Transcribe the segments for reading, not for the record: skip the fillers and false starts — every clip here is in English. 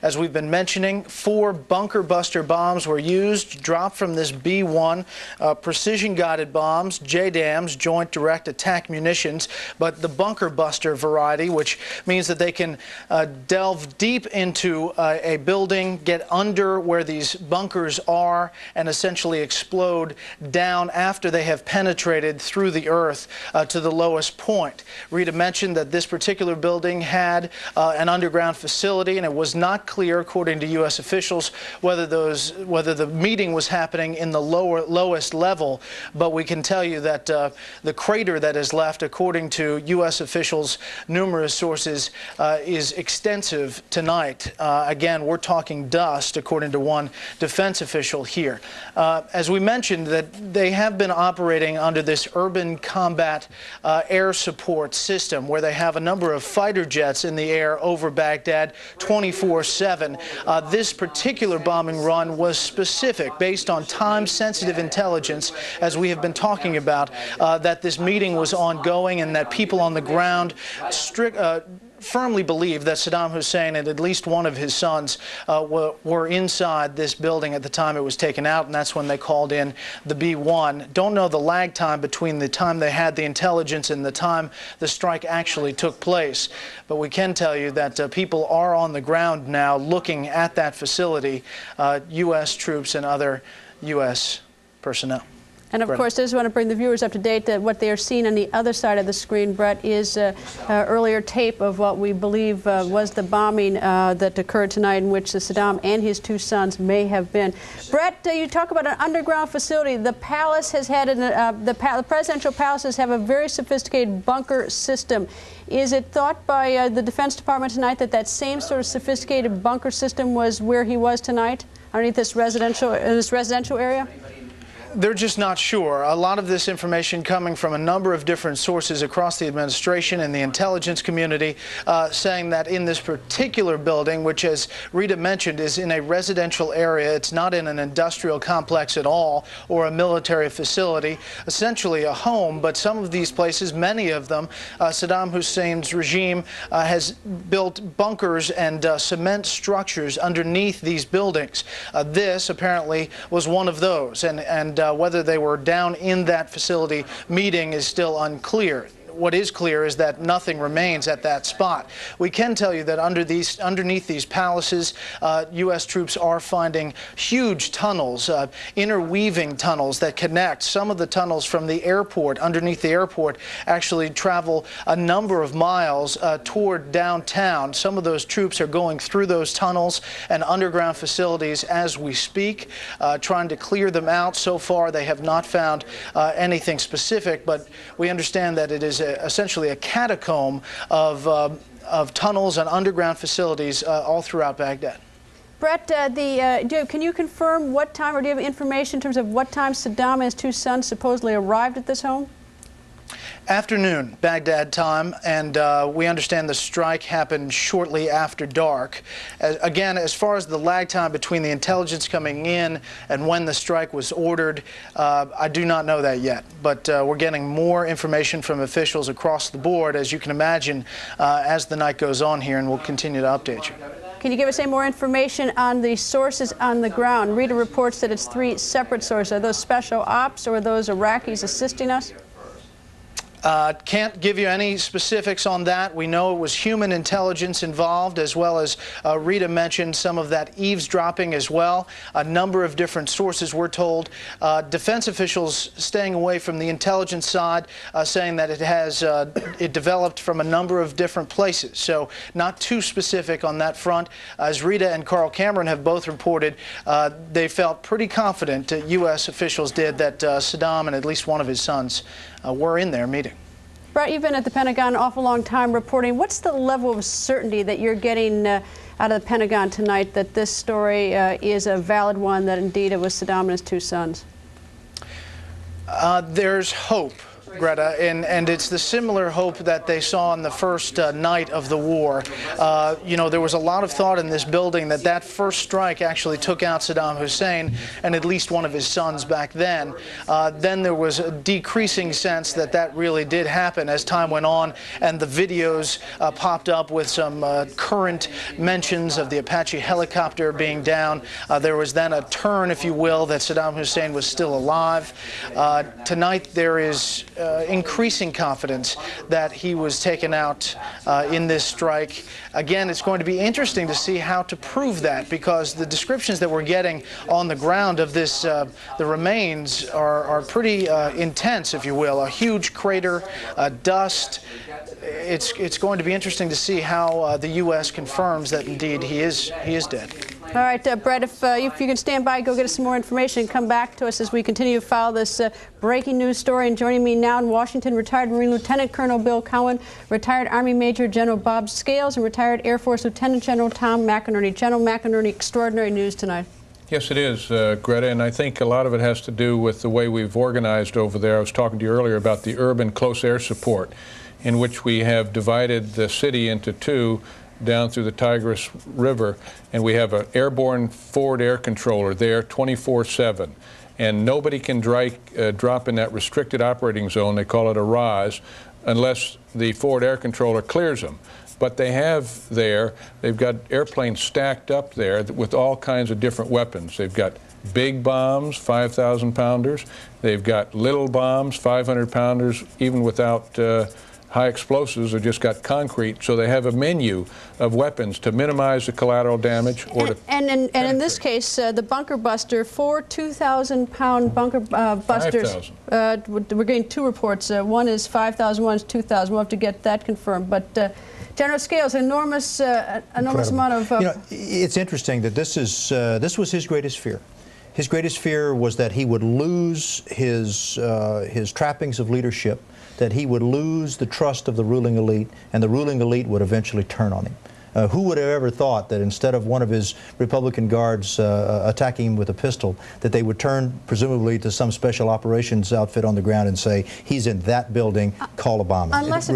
As we've been mentioning, 4 bunker buster bombs were used, dropped from this B-1, precision-guided bombs, JDAMs, Joint Direct Attack Munitions, but the bunker buster variety, which means that they can delve deep into a building, get under where these bunkers are, and essentially explode down after they have penetrated through the earth to the lowest point. Rita mentioned that this particular building had an underground facility, and it was not clear, according to U.S. officials, whether the meeting was happening in the lowest level. But we can tell you that the crater that is left, according to U.S. officials, numerous sources, is extensive tonight. Again, we're talking dust, according to one defense official here. As we mentioned, that they have been operating under this urban combat air support system, where they have a number of fighter jets in the air over Baghdad 24/7. This particular bombing run was specific, based on time-sensitive intelligence, as we have been talking about, that this meeting was ongoing and that people on the ground firmly believe that Saddam Hussein and at least one of his sons were inside this building at the time it was taken out, and that's when they called in the B-1. Don't know the lag time between the time they had the intelligence and the time the strike actually took place, but we can tell you that people are on the ground now looking at that facility, U.S. troops and other U.S. personnel. And of course, I just want to bring the viewers up to date that what they are seeing on the other side of the screen, Brett, is earlier tape of what we believe was the bombing that occurred tonight, in which Saddam and his 2 sons may have been. Brett, you talk about an underground facility. The palace has had the presidential palaces have a very sophisticated bunker system. Is it thought by the Defense Department tonight that that same sort of sophisticated bunker system was where he was tonight, underneath this residential area? They're just not sure. A lot of this information coming from a number of different sources across the administration and the intelligence community, saying that in this particular building, which, as Rita mentioned, is in a residential area, it's not in an industrial complex at all or a military facility, essentially a home. But some of these places, many of them, Saddam Hussein's regime has built bunkers and cement structures underneath these buildings. This apparently was one of those, and whether they were down in that facility meeting is still unclear. What is clear is that nothing remains at that spot. We can tell you that underneath these palaces, U.S. troops are finding huge tunnels, interweaving tunnels that connect. Some of the tunnels from the airport, underneath the airport, actually travel a number of miles toward downtown. Some of those troops are going through those tunnels and underground facilities as we speak, trying to clear them out. So far, they have not found anything specific, but we understand that it is essentially a catacomb of tunnels and underground facilities all throughout Baghdad. Brett, can you confirm what time, or do you have information in terms of what time Saddam and his 2 sons supposedly arrived at this home? Afternoon, Baghdad time, and we understand the strike happened shortly after dark. Again, as far as the lag time between the intelligence coming in and when the strike was ordered, I do not know that yet. But we're getting more information from officials across the board, as you can imagine, as the night goes on here, and we'll continue to update you. Can you give us any more information on the sources on the ground? Rita reports that it's 3 separate sources. Are those special ops, or are those Iraqis assisting us? Can't give you any specifics on that. We know it was human intelligence involved, as well as Rita mentioned some of that eavesdropping as well. A number of different sources, we're told. Defense officials staying away from the intelligence side, saying that it developed from a number of different places. So not too specific on that front. As Rita and Carl Cameron have both reported, they felt pretty confident, U.S. officials did, that Saddam and at least one of his sons were in their meeting. Brett, you've been at the Pentagon an awful long time reporting. What's the level of certainty that you're getting out of the Pentagon tonight that this story is a valid one, that indeed it was Saddam and his 2 sons? There's hope Greta, and it's the similar hope that they saw on the first night of the war. You know, there was a lot of thought in this building that that first strike actually took out Saddam Hussein and at least one of his sons back then. Then there was a decreasing sense that that really did happen as time went on, and the videos popped up with some current mentions of the Apache helicopter being down. There was then a turn, if you will, that Saddam Hussein was still alive. Tonight there is increasing confidence that he was taken out in this strike. Again, it's going to be interesting to see how to prove that, because the descriptions that we're getting on the ground of this, the remains are pretty intense, if you will. A huge crater, dust. It's going to be interesting to see how the U.S. confirms that indeed he is dead. All right, Brett, if you can stand by, go get us some more information and come back to us as we continue to follow this breaking news story. And joining me now in Washington, retired Marine Lieutenant Colonel Bill Cowan, retired Army Major General Bob Scales, and retired Air Force Lieutenant General Tom McInerney. General McInerney, extraordinary news tonight. Yes, it is, Greta, and I think a lot of it has to do with the way we've organized over there. I was talking to you earlier about the urban close air support, in which we have divided the city into two down through the Tigris River, and we have an airborne forward air controller there 24/7. And nobody can drop in that restricted operating zone, they call it a RAS, unless the forward air controller clears them. But they have there, they've got airplanes stacked up there with all kinds of different weapons. They've got big bombs, 5,000-pounders. They've got little bombs, 500-pounders, even without high explosives, or just got concrete. So they have a menu of weapons to minimize the collateral damage. And in this case, the bunker buster, 4 2,000-pound bunker busters. 5,000. We're getting two reports. One is 5,000, one is 2,000. We'll have to get that confirmed. But General Scales, enormous amount of. You know, it's interesting that this was his greatest fear. His greatest fear was that he would lose his trappings of leadership, that he would lose the trust of the ruling elite, and the ruling elite would eventually turn on him. Who would have ever thought that instead of one of his Republican guards attacking him with a pistol, that they would turn, presumably, to some special operations outfit on the ground and say, he's in that building, call Obama. Unless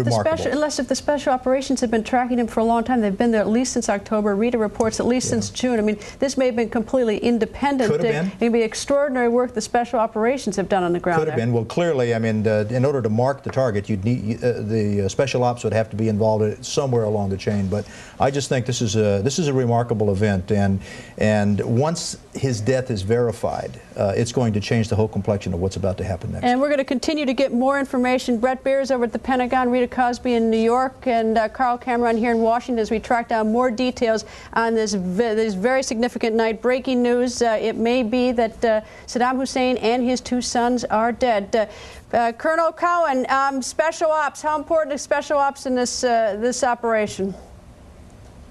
if the special operations have been tracking him for a long time. They've been there at least since October. Rita reports at least since June. I mean, this may have been completely independent. Could have been. It may be extraordinary work the special operations have done on the ground. Could have been. Well, clearly, I mean, in order to mark the target, you'd need the special ops would have to be involved somewhere along the chain. But I just think this is a remarkable event, and once his death is verified, it's going to change the whole complexion of what's about to happen next. And we're going to continue to get more information. Brett Beers over at the Pentagon, Rita Cosby in New York, and Carl Cameron here in Washington as we track down more details on this very significant night. Breaking news: it may be that Saddam Hussein and his two sons are dead. Colonel Cowan, special ops. How important is special ops in this operation?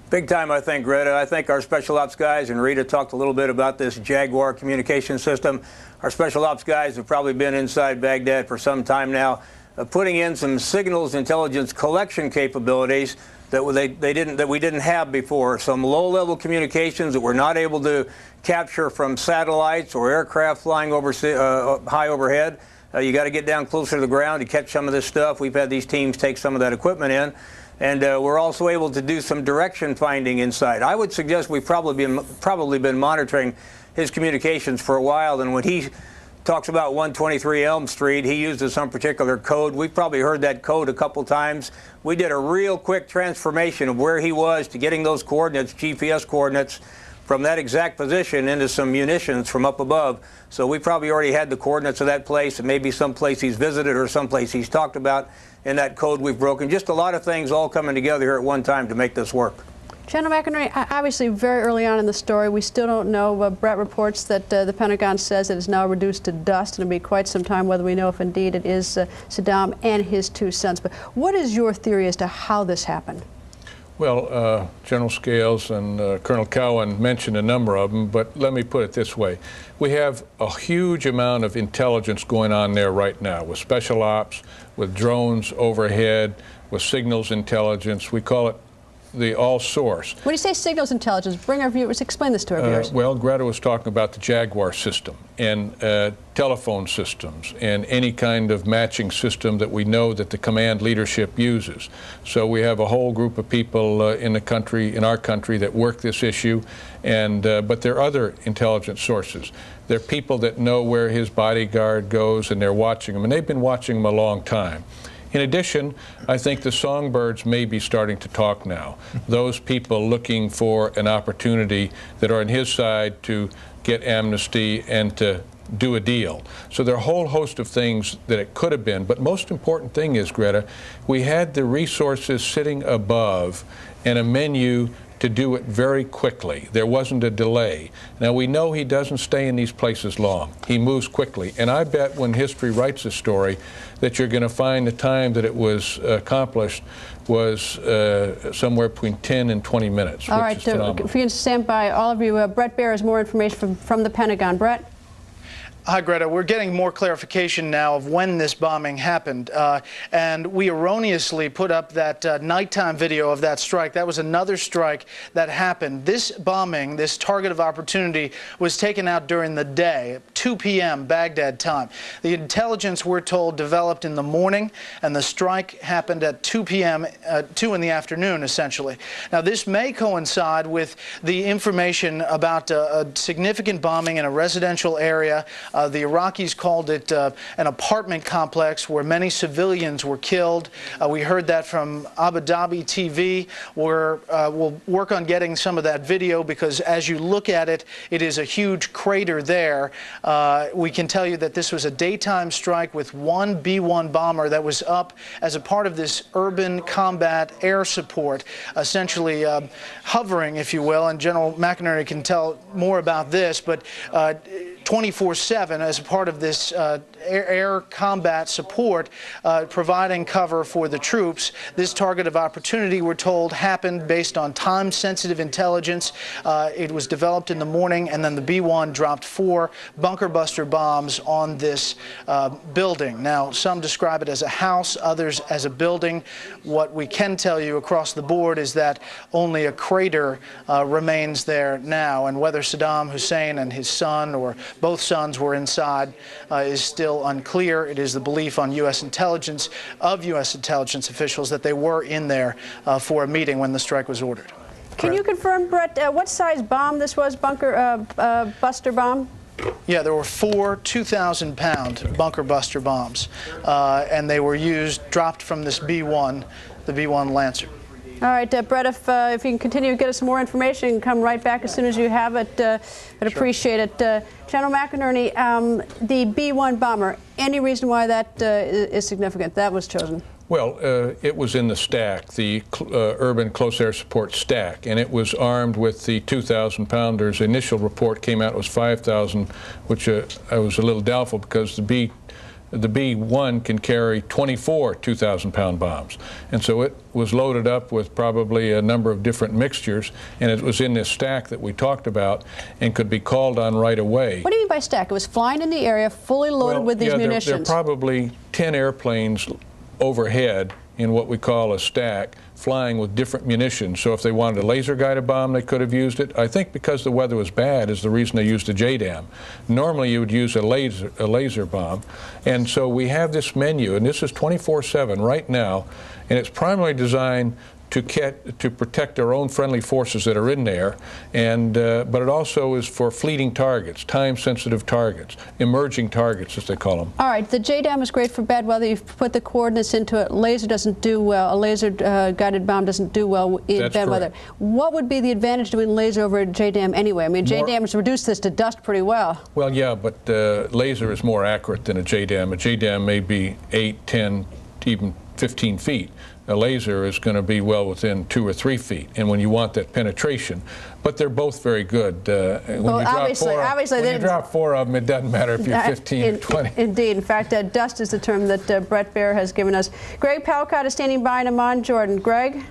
Big time, I think, Greta. I think our special ops guys, and Rita talked a little bit about this Jaguar communication system. Our special ops guys have probably been inside Baghdad for some time now, putting in some signals intelligence collection capabilities that we didn't have before. Some low-level communications that we're not able to capture from satellites or aircraft flying high overhead. You got to get down closer to the ground to catch some of this stuff. We've had these teams take some of that equipment in. And we're also able to do some direction finding inside. I would suggest we've probably been monitoring his communications for a while. And when he talks about 123 Elm Street, he uses some particular code. We've probably heard that code a couple times. We did a real quick transformation of where he was to getting those coordinates, GPS coordinates, from that exact position into some munitions from up above. So we probably already had the coordinates of that place, and maybe some place he's visited or some place he's talked about. In that code we've broken. Just a lot of things all coming together here at one time to make this work. General McInerney, obviously very early on in the story, we still don't know. Brett reports that the Pentagon says it is now reduced to dust, and it'll be quite some time whether we know if indeed it is Saddam and his two sons. But what is your theory as to how this happened? Well, General Scales and Colonel Cowan mentioned a number of them, but let me put it this way. We have a huge amount of intelligence going on there right now with special ops, with drones overhead, with signals intelligence. We call it the all source. When you say signals intelligence, bring our viewers, explain this to our viewers. Well, Greta was talking about the Jaguar system and telephone systems and any kind of matching system that we know that the command leadership uses. So we have a whole group of people in our country that work this issue, and but there are other intelligence sources. There are people that know where his bodyguard goes, and they're watching him, and they've been watching him a long time. In addition, I think the songbirds may be starting to talk now. Those people looking for an opportunity that are on his side to get amnesty and to do a deal. So there are a whole host of things that it could have been. But most important thing is, Greta, we had the resources sitting above and a menu to do it very quickly. There wasn't a delay. Now, we know he doesn't stay in these places long. He moves quickly. And I bet when history writes a story that you're going to find the time that it was accomplished was somewhere between 10 and 20 minutes. All right, if you can stand by, all of you, Bret Baier has more information from the Pentagon. Bret? Hi, Greta. We're getting more clarification now of when this bombing happened. And we erroneously put up that nighttime video of that strike. That was another strike that happened. This bombing, this target of opportunity, was taken out during the day, 2 p.m. Baghdad time. The intelligence, we're told, developed in the morning, and the strike happened at 2 p.m., 2 in the afternoon, essentially. Now, this may coincide with the information about a significant bombing in a residential area. The Iraqis called it an apartment complex where many civilians were killed. We heard that from Abu Dhabi TV. We'll work on getting some of that video because as you look at it, it is a huge crater there. We can tell you that this was a daytime strike with one B-1 bomber that was up as a part of this urban combat air support, essentially hovering, if you will, and General McInerney can tell more about this, but 24/7 as a part of this air combat support, providing cover for the troops. This target of opportunity, we're told, happened based on time-sensitive intelligence. It was developed in the morning, and then the B-1 dropped 4 bunker buster bombs on this building. Now, some describe it as a house, others as a building. What we can tell you across the board is that only a crater remains there now, and whether Saddam Hussein and his son or both sons were inside is still unclear. It is the belief on U.S. intelligence officials that they were in there for a meeting when the strike was ordered. Can you confirm, Bret, what size bomb this was, bunker buster bomb? Yeah, there were 4 2,000-pound bunker buster bombs, and they were dropped from this B-1, the B-1 Lancer. All right, Bret, if you can continue to get us some more information, you can come right back as soon as you have it. I'd appreciate it. General McInerney, the B-1 bomber, any reason why that is significant? That was chosen. Well, it was in the stack, the urban close air support stack, and it was armed with the 2,000-pounders. Initial report came out, it was 5,000, which I was a little doubtful because the B-1 can carry 24 2,000-pound bombs. And so it was loaded up with probably a number of different mixtures, and it was in this stack that we talked about and could be called on right away. What do you mean by stack? It was flying in the area, fully loaded with these munitions. There are probably 10 airplanes overhead in what we call a stack, flying with different munitions. So if they wanted a laser-guided bomb, they could have used it. I think because the weather was bad is the reason they used a JDAM. Normally you would use a laser bomb. And so we have this menu, and this is 24/7 right now, and it's primarily designed to protect our own friendly forces that are in there, and but it also is for fleeting targets, time-sensitive targets, emerging targets, as they call them. All right, the JDAM is great for bad weather. You've put the coordinates into it. Laser doesn't do well. A laser-guided bomb doesn't do well in bad weather. What would be the advantage doing laser over a JDAM anyway? I mean, JDAM has reduced this to dust pretty well. Well, yeah, but laser is more accurate than a JDAM. A JDAM may be 8, 10, even 15 feet. A laser is going to be well within 2 or 3 feet, and when you want that penetration. But they're both very good. When you drop 4 of them, it doesn't matter if you're 15 or 20. Indeed. In fact, dust is the term that Bret Baier has given us. Greg Palkot is standing by in Amman, Jordan. Greg?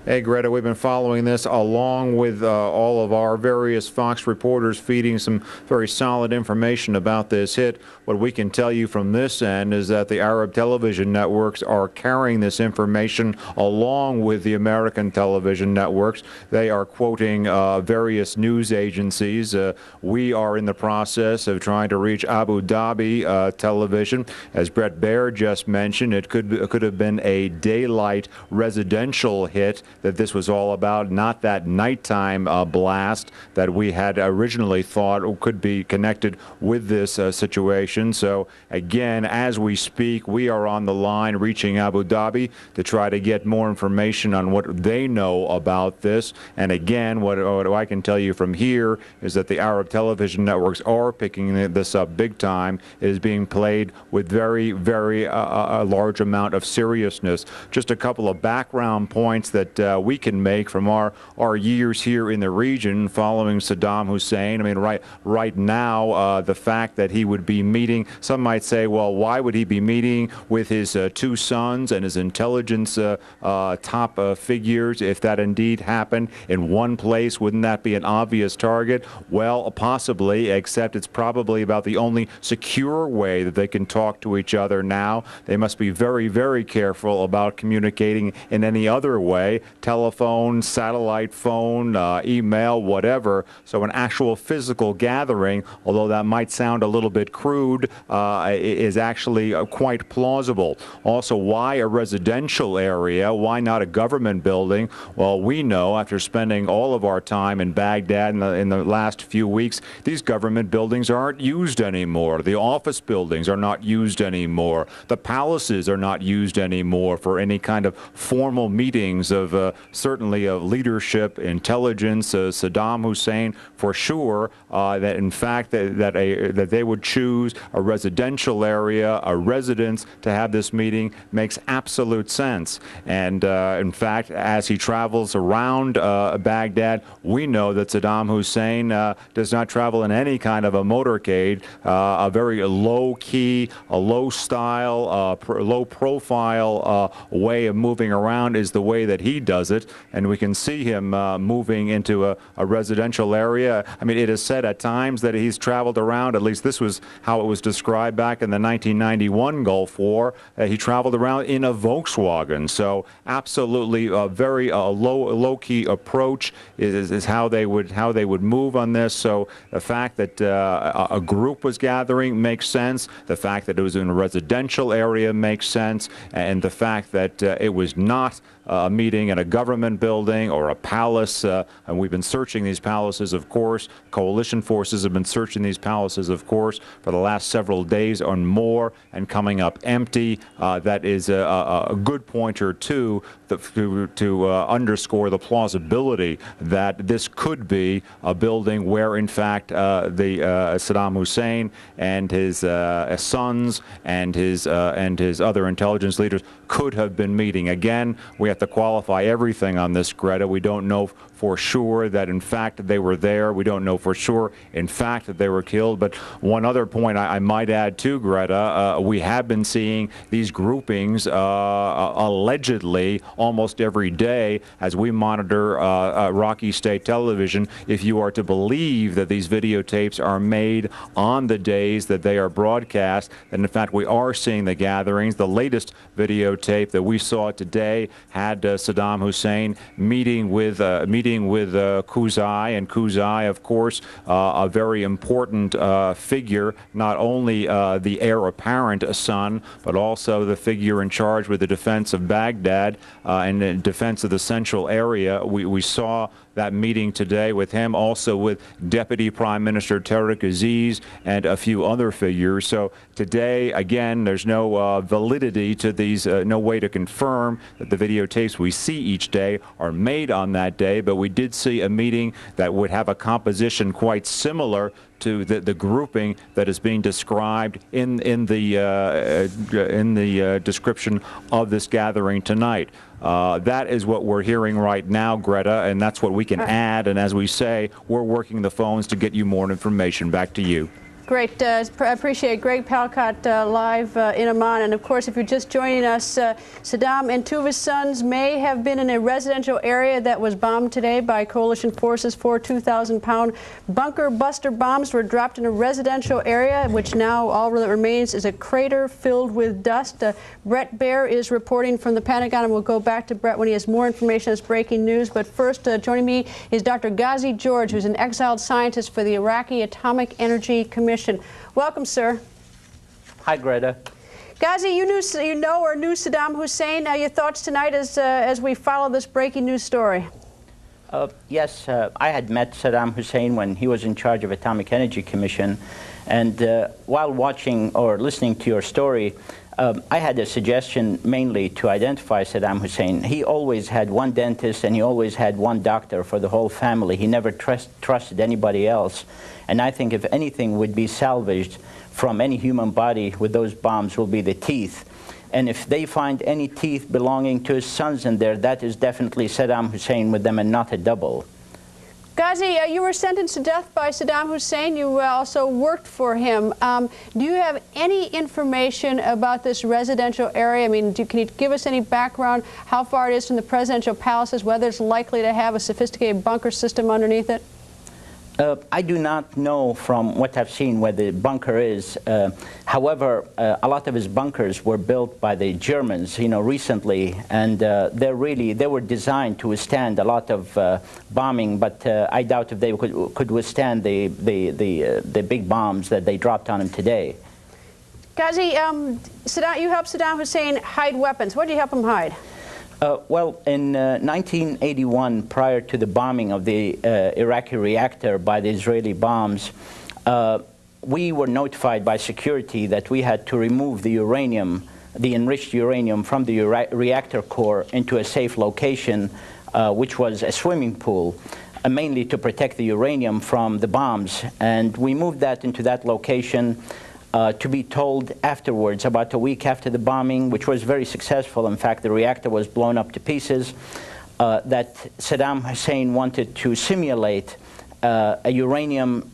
Hey, Greta, we've been following this along with all of our various Fox reporters feeding some very solid information about this hit. What we can tell you from this end is that the Arab television networks are carrying this information along with the American television networks. They are quoting various news agencies. We are in the process of trying to reach Abu Dhabi television. As Bret Baier just mentioned, it could have been a daylight residential hit that this was all about, not that nighttime blast that we had originally thought could be connected with this situation. So again, as we speak, we are on the line reaching Abu Dhabi to try to get more information on what they know about this. And again, what I can tell you from here is that the Arab television networks are picking this up big time. It is being played with very, very a large amount of seriousness. Just a couple of background points that we can make from our years here in the region following Saddam Hussein. I mean, right now, the fact that he would be meeting, some might say, well, why would he be meeting with his two sons and his intelligence top figures if that indeed happened in one place? Wouldn't that be an obvious target? Well, possibly, except it's probably about the only secure way that they can talk to each other now. They must be very, very careful about communicating in any other way. Telephone, satellite phone, email, whatever. So an actual physical gathering, although that might sound a little bit crude, is actually quite plausible. Also, why a residential area? Why not a government building? Well, we know after spending all of our time in Baghdad in the last few weeks, these government buildings aren't used anymore. The office buildings are not used anymore. The palaces are not used anymore for any kind of formal meetings of certainly of leadership, intelligence. Saddam Hussein, for sure, that in fact that they would choose a residential area, a residence to have this meeting makes absolute sense. And in fact, as he travels around Baghdad, we know that Saddam Hussein does not travel in any kind of a motorcade. A very low-key, a low-style, low-profile way of moving around is the way that he does it, and we can see him moving into a residential area. I mean, it is said at times that he's traveled around, at least this was how it was described back in the 1991 Gulf War, he traveled around in a Volkswagen. So absolutely a very low-key approach is how they would move on this. So the fact that a group was gathering makes sense. The fact that it was in a residential area makes sense. And the fact that it was not a meeting in a government building or a palace, and we've been searching these palaces, of course. Coalition forces have been searching these palaces, of course, for the last several days or more, and coming up empty. That is a good pointer, too, to underscore the plausibility that this could be a building where, in fact, Saddam Hussein and his sons and his other intelligence leaders could have been meeting. Again, we have to qualify everything on this, Greta. We don't know for sure that, in fact, they were there. We don't know for sure, in fact, that they were killed. But one other point I might add, too, Greta, we have been seeing these groupings allegedly almost every day as we monitor Rocky State Television. If you are to believe that these videotapes are made on the days that they are broadcast, then, in fact, we are seeing the gatherings. The latest videotape that we saw today had Saddam Hussein meeting with Karzai, and Karzai, of course, a very important figure, not only the heir apparent son, but also the figure in charge with the defense of Baghdad and the defense of the central area. We saw that meeting today with him, also with Deputy Prime Minister Tariq Aziz and a few other figures. So today, again, there's no validity to these, no way to confirm that the videotapes we see each day are made on that day, but we did see a meeting that would have a composition quite similar to the grouping that is being described in the description of this gathering tonight. That is what we're hearing right now, Greta, and that's what we can add. And as we say, we're working the phones to get you more information. Back to you. Great. Appreciate it. Greg Palkot live in Amman. And of course, if you're just joining us, Saddam and two of his sons may have been in a residential area that was bombed today by coalition forces. 4 2,000-pound bunker buster bombs were dropped in a residential area, which now all that remains is a crater filled with dust. Bret Baier is reporting from the Pentagon, and we'll go back to Bret when he has more information as breaking news. But first, joining me is Dr. Ghazi George, who's an exiled scientist for the Iraqi Atomic Energy Commission. Welcome, sir. Hi, Greta. Ghazi, you know or knew Saddam Hussein. Your thoughts tonight as we follow this breaking news story? Yes, I had met Saddam Hussein when he was in charge of Atomic Energy Commission, and while watching or listening to your story, I had a suggestion mainly to identify Saddam Hussein. He always had one dentist and he always had one doctor for the whole family. He never trusted anybody else. And I think if anything would be salvaged from any human body with those bombs will be the teeth. And if they find any teeth belonging to his sons in there, that is definitely Saddam Hussein with them and not a double. Ghazi, you were sentenced to death by Saddam Hussein. You also worked for him. Do you have any information about this residential area? I mean, can you give us any background, how far it is from the presidential palaces, whether it's likely to have a sophisticated bunker system underneath it? I do not know from what I've seen where the bunker is. However, a lot of his bunkers were built by the Germans, recently, and they were designed to withstand a lot of bombing. But I doubt if they could withstand the big bombs that they dropped on him today. Ghazi, you helped Saddam Hussein hide weapons. What did you help him hide? Well, in 1981, prior to the bombing of the Iraqi reactor by the Israeli bombs, we were notified by security that we had to remove the uranium, the enriched uranium, from the reactor core into a safe location, which was a swimming pool, mainly to protect the uranium from the bombs. And we moved that into that location. To be told afterwards, about a week after the bombing, which was very successful. In fact, the reactor was blown up to pieces, that Saddam Hussein wanted to simulate a uranium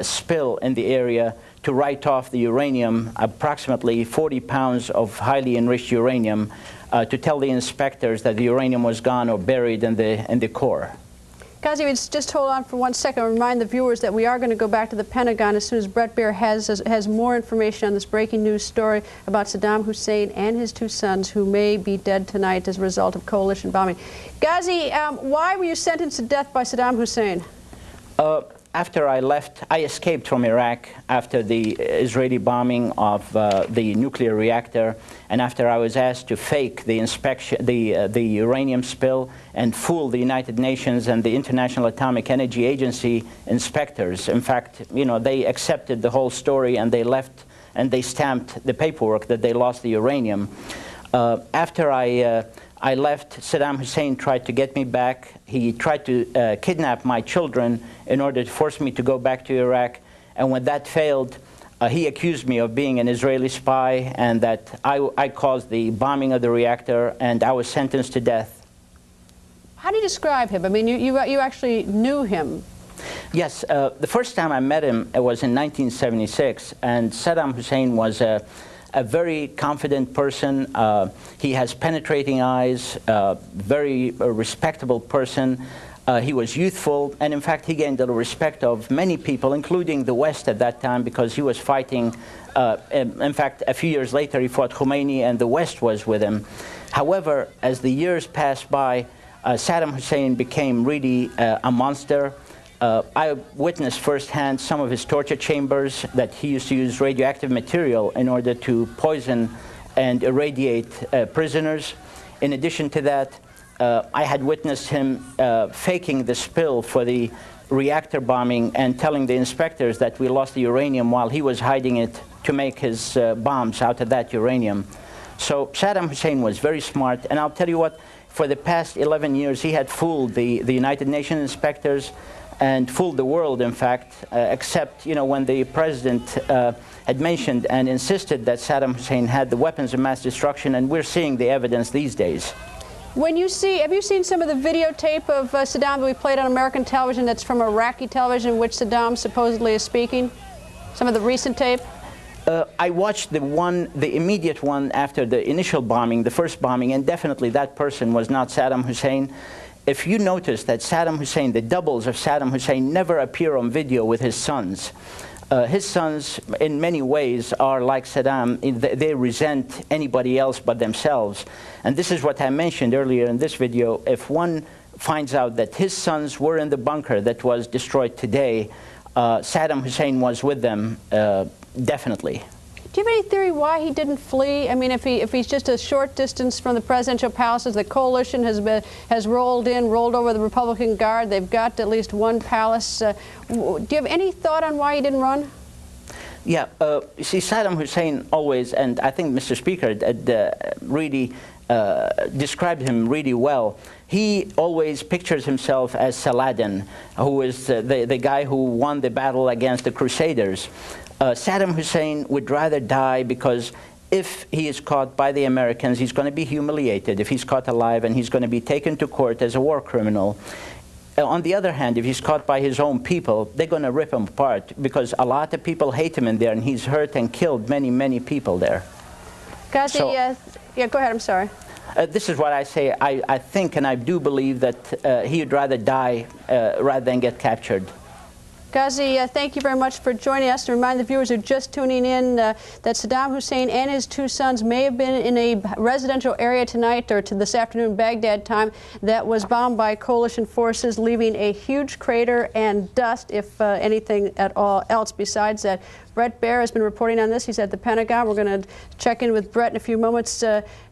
spill in the area to write off the uranium, approximately 40 pounds of highly enriched uranium, to tell the inspectors that the uranium was gone or buried in the core. Ghazi, just hold on for 1 second and remind the viewers that we are going to go back to the Pentagon as soon as Bret Baier has more information on this breaking news story about Saddam Hussein and his two sons who may be dead tonight as a result of coalition bombing. Ghazi, why were you sentenced to death by Saddam Hussein? After I left, I escaped from Iraq after the Israeli bombing of the nuclear reactor, and after I was asked to fake the inspection, the uranium spill, and fool the United Nations and the International Atomic Energy Agency inspectors. In fact, they accepted the whole story and they left and they stamped the paperwork that they lost the uranium. After I left, Saddam Hussein tried to get me back. He tried to kidnap my children in order to force me to go back to Iraq. And when that failed, he accused me of being an Israeli spy and that I caused the bombing of the reactor, and I was sentenced to death. How do you describe him? I mean, you actually knew him. Yes. The first time I met him, it was in 1976, and Saddam Hussein was a very confident person. He has penetrating eyes, very respectable person. He was youthful, and in fact, he gained the respect of many people, including the West at that time, because he was fighting. In fact, a few years later, he fought Khomeini, and the West was with him. However, as the years passed by, Saddam Hussein became really a monster. I witnessed firsthand some of his torture chambers, that he used to use radioactive material in order to poison and irradiate prisoners. In addition to that, I had witnessed him faking the spill for the reactor bombing and telling the inspectors that we lost the uranium while he was hiding it to make his bombs out of that uranium. So Saddam Hussein was very smart, and I'll tell you what, for the past 11 years he had fooled the United Nations inspectors and fooled the world, in fact, except when the president had mentioned and insisted that Saddam Hussein had the weapons of mass destruction, and we're seeing the evidence these days. Have you seen some of the videotape of Saddam that we played on American television that's from Iraqi television, in which Saddam supposedly is speaking? Some of the recent tape? I watched the immediate one after the initial bombing, the first bombing, and definitely that person was not Saddam Hussein. If you notice that Saddam Hussein, the doubles of Saddam Hussein, never appear on video with his sons. His sons, in many ways, are like Saddam. They resent anybody else but themselves. And this is what I mentioned earlier in this video. If one finds out that his sons were in the bunker that was destroyed today, Saddam Hussein was with them, definitely. Do you have any theory why he didn't flee? I mean, if he's just a short distance from the presidential palaces, the coalition has rolled over the Republican Guard. They've got at least one palace. Do you have any thought on why he didn't run? Yeah, you see, Saddam Hussein always, and I think Mr. Speaker really described him really well. He always pictures himself as Saladin, who is the guy who won the battle against the Crusaders. Saddam Hussein would rather die because if he is caught by the Americans, he's going to be humiliated if he's caught alive, and he's going to be taken to court as a war criminal. On the other hand, if he's caught by his own people, they're going to rip him apart because a lot of people hate him in there, and he's hurt and killed many, many people there. Ghazi, yeah, go ahead, I'm sorry. This is what I say. I think and I do believe that he would rather die rather than get captured. Ghazi, thank you very much for joining us. To remind the viewers who are just tuning in that Saddam Hussein and his two sons may have been in a residential area tonight or to this afternoon Baghdad time that was bombed by coalition forces, leaving a huge crater and dust, if anything at all else besides that. Bret Baier has been reporting on this. He's at the Pentagon. We're going to check in with Bret in a few moments.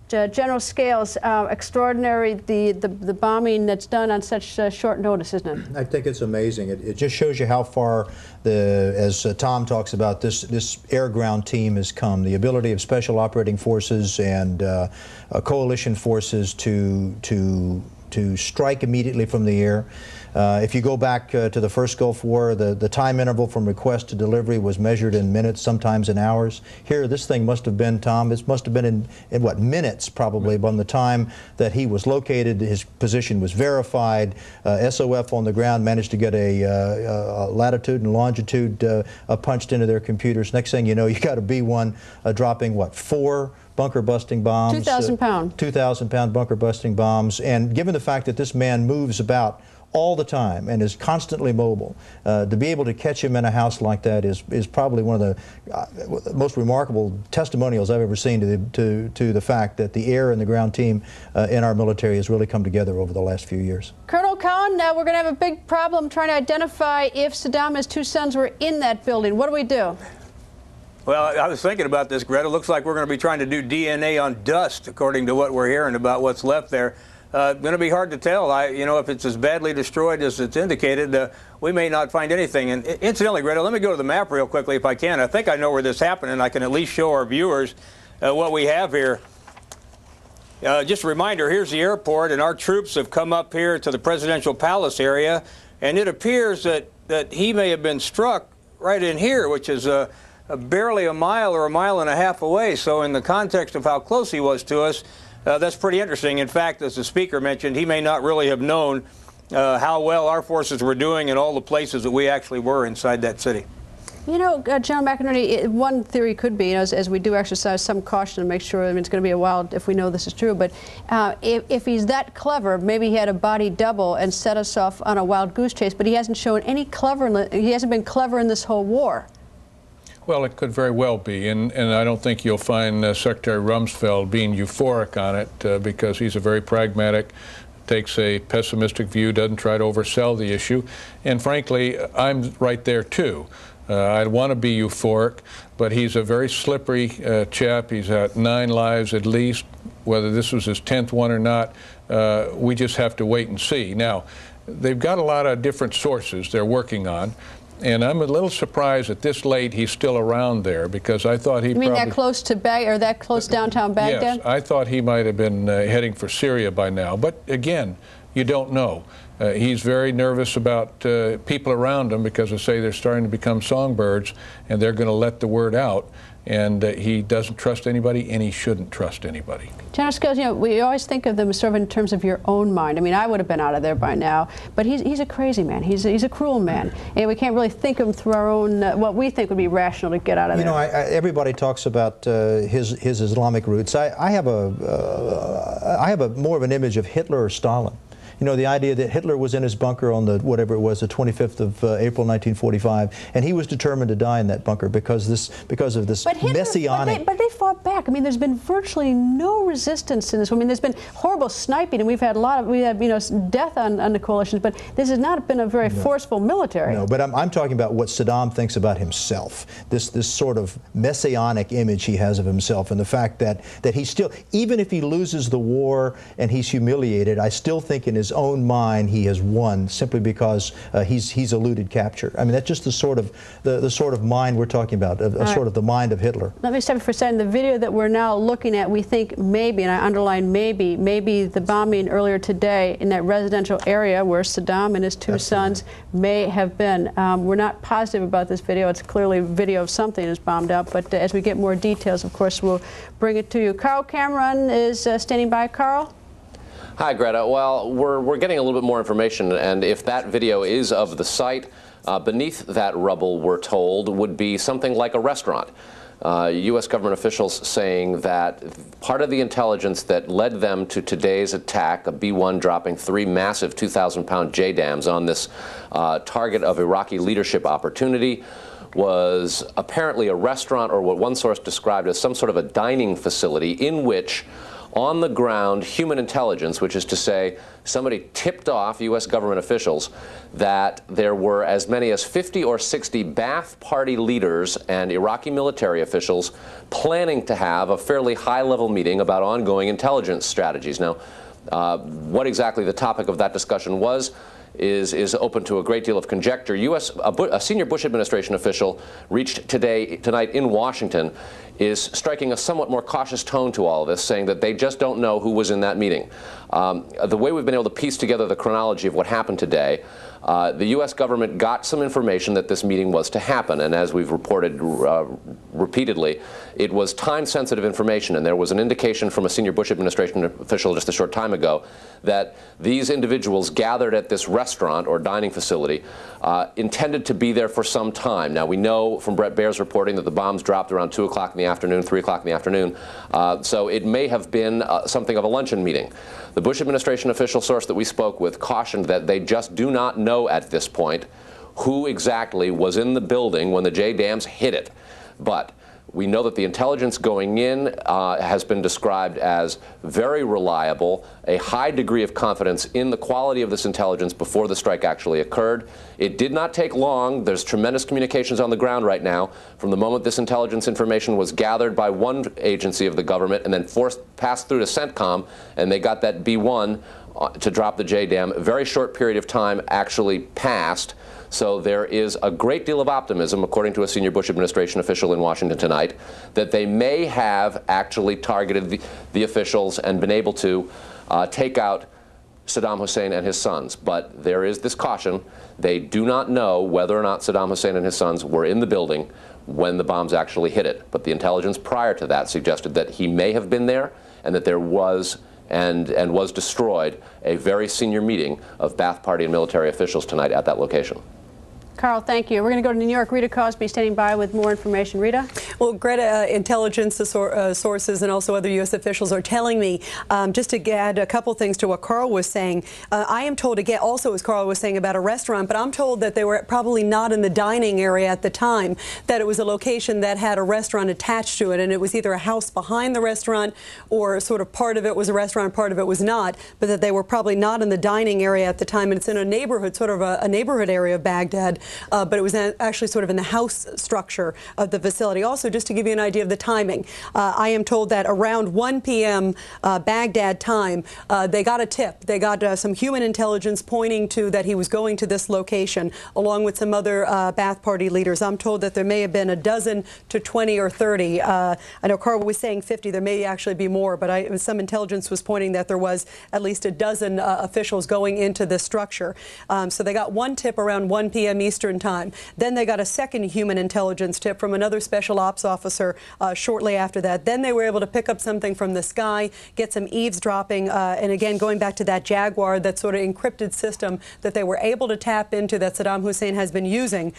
General Scales, extraordinary the bombing that's done on such short notice, isn't it? I think it's amazing. It just shows you how far, as Tom talks about, this air-ground team has come. The ability of special operating forces and coalition forces to strike immediately from the air. If you go back to the first Gulf War, the time interval from request to delivery was measured in minutes, sometimes in hours. Here, this thing must have been, Tom, it must have been in what, minutes probably, from the time that he was located, his position was verified, SOF on the ground managed to get a latitude and longitude punched into their computers. Next thing you know, you got a B-1 dropping, what, 4 bunker-busting bombs. 2,000-pound. 2,000-pound bunker-busting bombs. And given the fact that this man moves about all the time and is constantly mobile, to be able to catch him in a house like that is probably one of the most remarkable testimonials I've ever seen to the fact that the air and the ground team in our military has really come together over the last few years. Colonel Cowan, now we're going to have a big problem trying to identify if Saddam and his two sons were in that building. What do we do? Well, I was thinking about this, Greta. Looks like we're going to be trying to do DNA on dust, according to what we're hearing about what's left there. Going to be hard to tell. You know, if it's as badly destroyed as it's indicated, we may not find anything. And incidentally, Greta, let me go to the map real quickly if I can. I think I know where this happened, and I can at least show our viewers what we have here. Just a reminder, here's the airport, and our troops have come up here to the presidential palace area, and it appears that he may have been struck right in here, which is barely a mile or a mile and a half away. So in the context of how close he was to us, that's pretty interesting. In fact, as the Speaker mentioned, he may not really have known how well our forces were doing in all the places that we actually were inside that city. You know, General McInerney, one theory could be, as we do exercise some caution to make sure, I mean, it's going to be a while if we know this is true, but if he's that clever, maybe he had a body double and set us off on a wild goose chase, but he hasn't shown any cleverness, he hasn't been clever in this whole war. Well, it could very well be, and I don't think you'll find Secretary Rumsfeld being euphoric on it because he's a very pragmatic, takes a pessimistic view, doesn't try to oversell the issue, and frankly, I'm right there too. I'd want to be euphoric, but he's a very slippery chap. He's had 9 lives at least. Whether this was his 10th one or not, we just have to wait and see. Now, they've got a lot of different sources they're working on. And I'm a little surprised that this late he's still around there, because I thought he You mean that close to that close downtown Baghdad? Yes, I thought he might have been heading for Syria by now. But again, you don't know. He's very nervous about people around him because they say they're starting to become songbirds, and they're going to let the word out. and he doesn't trust anybody, and he shouldn't trust anybody. General Scales, you know, we always think of them sort of in terms of your own mind. I mean, I would have been out of there by now, but he's a crazy man. He's a cruel man, and we can't really think of him through our own, what we think would be rational to get out of there. You know, everybody talks about his Islamic roots. I have a more of an image of Hitler or Stalin. You know, the idea that Hitler was in his bunker on the, whatever it was, the 25th of April 1945, and he was determined to die in that bunker because of this messianic. But they fought back. I mean, there's been virtually no resistance to this. I mean, there's been horrible sniping, and we've had you know, death on the coalitions, but this has not been a very forceful military. No, but I'm talking about what Saddam thinks about himself. This sort of messianic image he has of himself, and the fact that he still, even if he loses the war and he's humiliated, I still think in his own mind he has won simply because he's eluded capture. I mean, that's just the sort of mind we're talking about, sort of the mind of Hitler. Let me stop you for a second. The video that we're now looking at, we think maybe, and I underline maybe the bombing earlier today in that residential area where Saddam and his two sons may have been. We're not positive about this video. It's clearly a video of something is bombed out, but as we get more details, of course, we'll bring it to you. Carl Cameron is standing by. Carl? Hi, Greta. Well, we're getting a little bit more information, and if that video is of the site, beneath that rubble, we're told, would be something like a restaurant. U.S. government officials saying that part of the intelligence that led them to today's attack, a B-1 dropping 3 massive 2,000-pound JDAMs on this target of Iraqi leadership opportunity, was apparently a restaurant, or what one source described as some sort of a dining facility in which on the ground human intelligence, which is to say somebody tipped off U.S. government officials that there were as many as 50 or 60 Ba'ath Party leaders and Iraqi military officials planning to have a fairly high-level meeting about ongoing intelligence strategies. Now, what exactly the topic of that discussion was is open to a great deal of conjecture. A senior Bush administration official reached tonight in Washington is striking a somewhat more cautious tone to all of this, saying that they just don't know who was in that meeting. The way we've been able to piece together the chronology of what happened today, the U.S. government got some information that this meeting was to happen, and as we've reported repeatedly, it was time-sensitive information, and there was an indication from a senior Bush administration official just a short time ago that these individuals gathered at this restaurant or dining facility intended to be there for some time. Now, we know from Bret Baier's reporting that the bombs dropped around 2 o'clock in the afternoon, 3 o'clock in the afternoon, so it may have been something of a luncheon meeting. The Bush administration official source that we spoke with cautioned that they just do not know at this point who exactly was in the building when the JDAMs hit it. But we know that the intelligence going in has been described as very reliable, a high degree of confidence in the quality of this intelligence before the strike actually occurred. It did not take long. There's tremendous communications on the ground right now from the moment this intelligence information was gathered by one agency of the government and then passed through to CENTCOM, and they got that B-1 to drop the JDAM. A very short period of time actually passed. So there is a great deal of optimism, according to a senior Bush administration official in Washington tonight, that they may have actually targeted the officials and been able to take out Saddam Hussein and his sons. But there is this caution. They do not know whether or not Saddam Hussein and his sons were in the building when the bombs actually hit it. But the intelligence prior to that suggested that he may have been there and that there was and was destroyed a very senior meeting of Ba'ath Party and military officials tonight at that location. Carl, thank you. We're going to go to New York. Rita Cosby standing by with more information. Rita? Well, Greta, intelligence sources and also other U.S. officials are telling me, just to add a couple things to what Carl was saying, I am told, again, also as Carl was saying about a restaurant, but I'm told that they were probably not in the dining area at the time, that it was a location that had a restaurant attached to it, and it was either a house behind the restaurant or sort of part of it was a restaurant, part of it was not, but that they were probably not in the dining area at the time, and it's in a neighborhood, sort of a neighborhood area of Baghdad. But it was actually sort of in the house structure of the facility. Also, just to give you an idea of the timing, I am told that around 1 p.m. Baghdad time, they got a tip. They got some human intelligence pointing to that he was going to this location, along with some other Ba'ath Party leaders. I'm told that there may have been a dozen to 20 or 30. I know Carl was saying 50. There may actually be more, but some intelligence was pointing that there was at least a dozen officials going into this structure. So they got one tip around 1 p.m. Eastern Eastern Time. Then they got a second human intelligence tip from another special ops officer shortly after that. Then they were able to pick up something from the sky, get some eavesdropping, and again, going back to that Jaguar, that sort of encrypted system that they were able to tap into that Saddam Hussein has been using,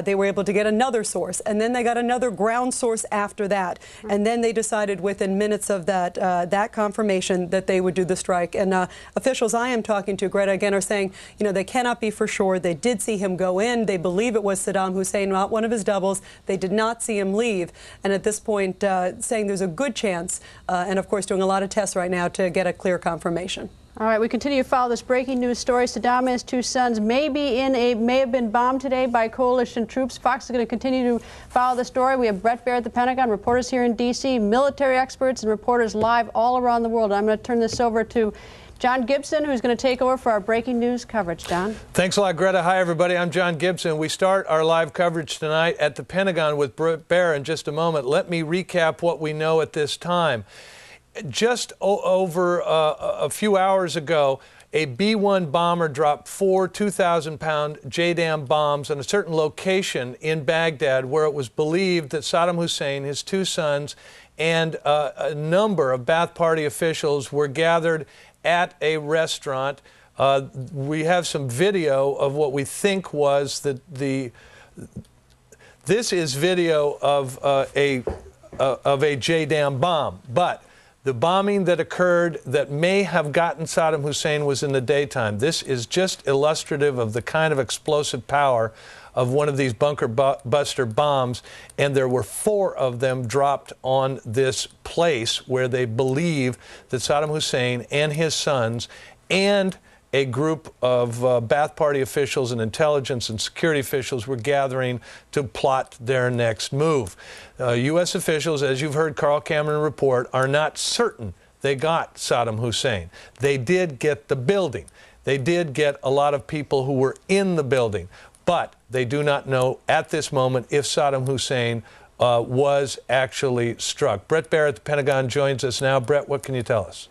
they were able to get another source. And then they got another ground source after that. And then they decided within minutes of that, that confirmation that they would do the strike. And officials I am talking to, Greta, again, are saying, you know, they cannot be for sure. They did see him go in. They believe it was Saddam Hussein, not one of his doubles. They did not see him leave. And at this point, saying there's a good chance, and of course doing a lot of tests right now to get a clear confirmation. All right, we continue to follow this breaking news story. Saddam and his two sons may have been bombed today by coalition troops. Fox is going to continue to follow the story. We have Bret Baier at the Pentagon, reporters here in D.C., military experts and reporters live all around the world. I'm going to turn this over to John Gibson, who's going to take over for our breaking news coverage. John? Thanks a lot, Greta. Hi, everybody. I'm John Gibson. We start our live coverage tonight at the Pentagon with Bret Baier in just a moment. Let me recap what we know at this time. Just over a few hours ago, a B-1 bomber dropped 4 2,000-pound JDAM bombs on a certain location in Baghdad where it was believed that Saddam Hussein, his two sons, and a number of Ba'ath Party officials were gathered at a restaurant. We have some video of what we think was this is video of a JDAM bomb, but the bombing that occurred that may have gotten Saddam Hussein was in the daytime. This is just illustrative of the kind of explosive power of one of these bunker buster bombs, and there were 4 of them dropped on this place where they believe that Saddam Hussein and his sons and a group of Ba'ath Party officials and intelligence and security officials were gathering to plot their next move. U.S. officials, as you've heard Carl Cameron report, are not certain they got Saddam Hussein. They did get the building. They did get a lot of people who were in the building, but they do not know at this moment if Saddam Hussein was actually struck. Bret Baier at the Pentagon joins us now. Bret, what can you tell us?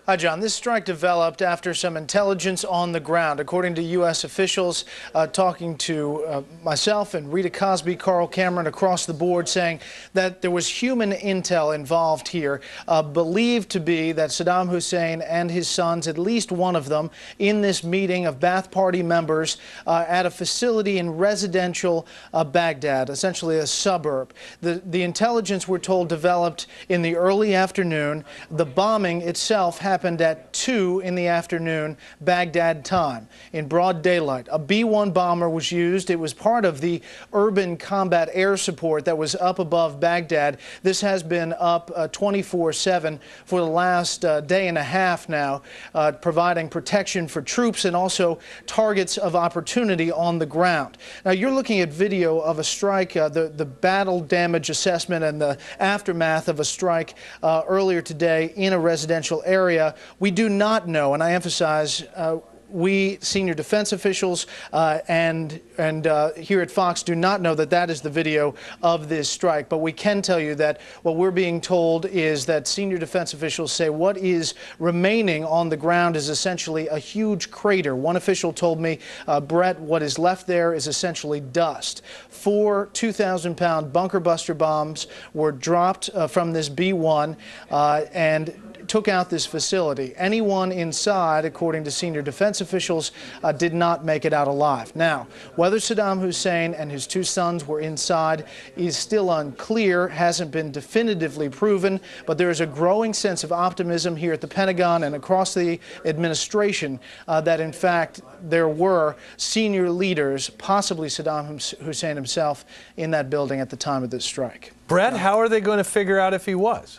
Hi, John. This strike developed after some intelligence on the ground. According to U.S. officials, talking to myself and Rita Cosby, Carl Cameron across the board, saying that there was human intel involved here, believed to be that Saddam Hussein and his sons, at least one of them, in this meeting of Ba'ath Party members at a facility in residential Baghdad, essentially a suburb. The intelligence, we're told, developed in the early afternoon. The bombing itself happened at 2 in the afternoon, Baghdad time, in broad daylight. A B-1 bomber was used. It was part of the urban combat air support that was up above Baghdad. This has been up 24/7 for the last day and a half now, providing protection for troops and also targets of opportunity on the ground. Now, you're looking at video of a strike, the battle damage assessment and the aftermath of a strike earlier today in a residential area. We do not know, and I emphasize, we senior defense officials and here at Fox do not know that that is the video of this strike. But we can tell you that what we're being told is that senior defense officials say what is remaining on the ground is essentially a huge crater. One official told me, Bret, what is left there is essentially dust. 4 2,000-pound bunker buster bombs were dropped from this B-1 and took out this facility. Anyone inside, according to senior defense officials, did not make it out alive. Now, whether Saddam Hussein and his two sons were inside is still unclear, hasn't been definitively proven, but there is a growing sense of optimism here at the Pentagon and across the administration that, in fact, there were senior leaders, possibly Saddam Hussein himself, in that building at the time of this strike. Bret, how are they going to figure out if he was?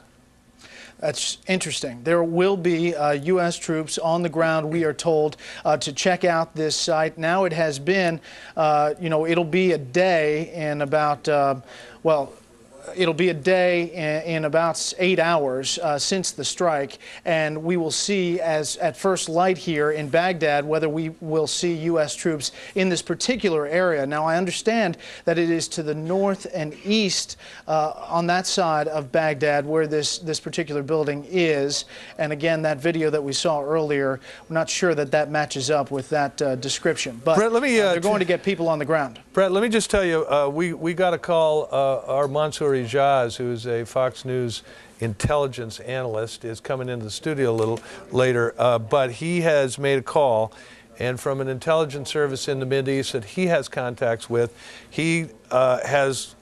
That's interesting. There will be U.S. troops on the ground, we are told, to check out this site. Now it has been, it'll be a day in about, it'll be a day in about 8 hours since the strike, and we will see as at first light here in Baghdad whether we will see U.S. troops in this particular area. Now, I understand that it is to the north and east on that side of Baghdad where this particular building is, and again, that video that we saw earlier, we're not sure that that matches up with that description, but Brett, they're going to get people on the ground. Brett, let me just tell you, we got a call. Our Mansour Ijaz, who is a Fox News intelligence analyst, is coming into the studio a little later, but he has made a call, and from an intelligence service in the Mideast that he has contacts with, he has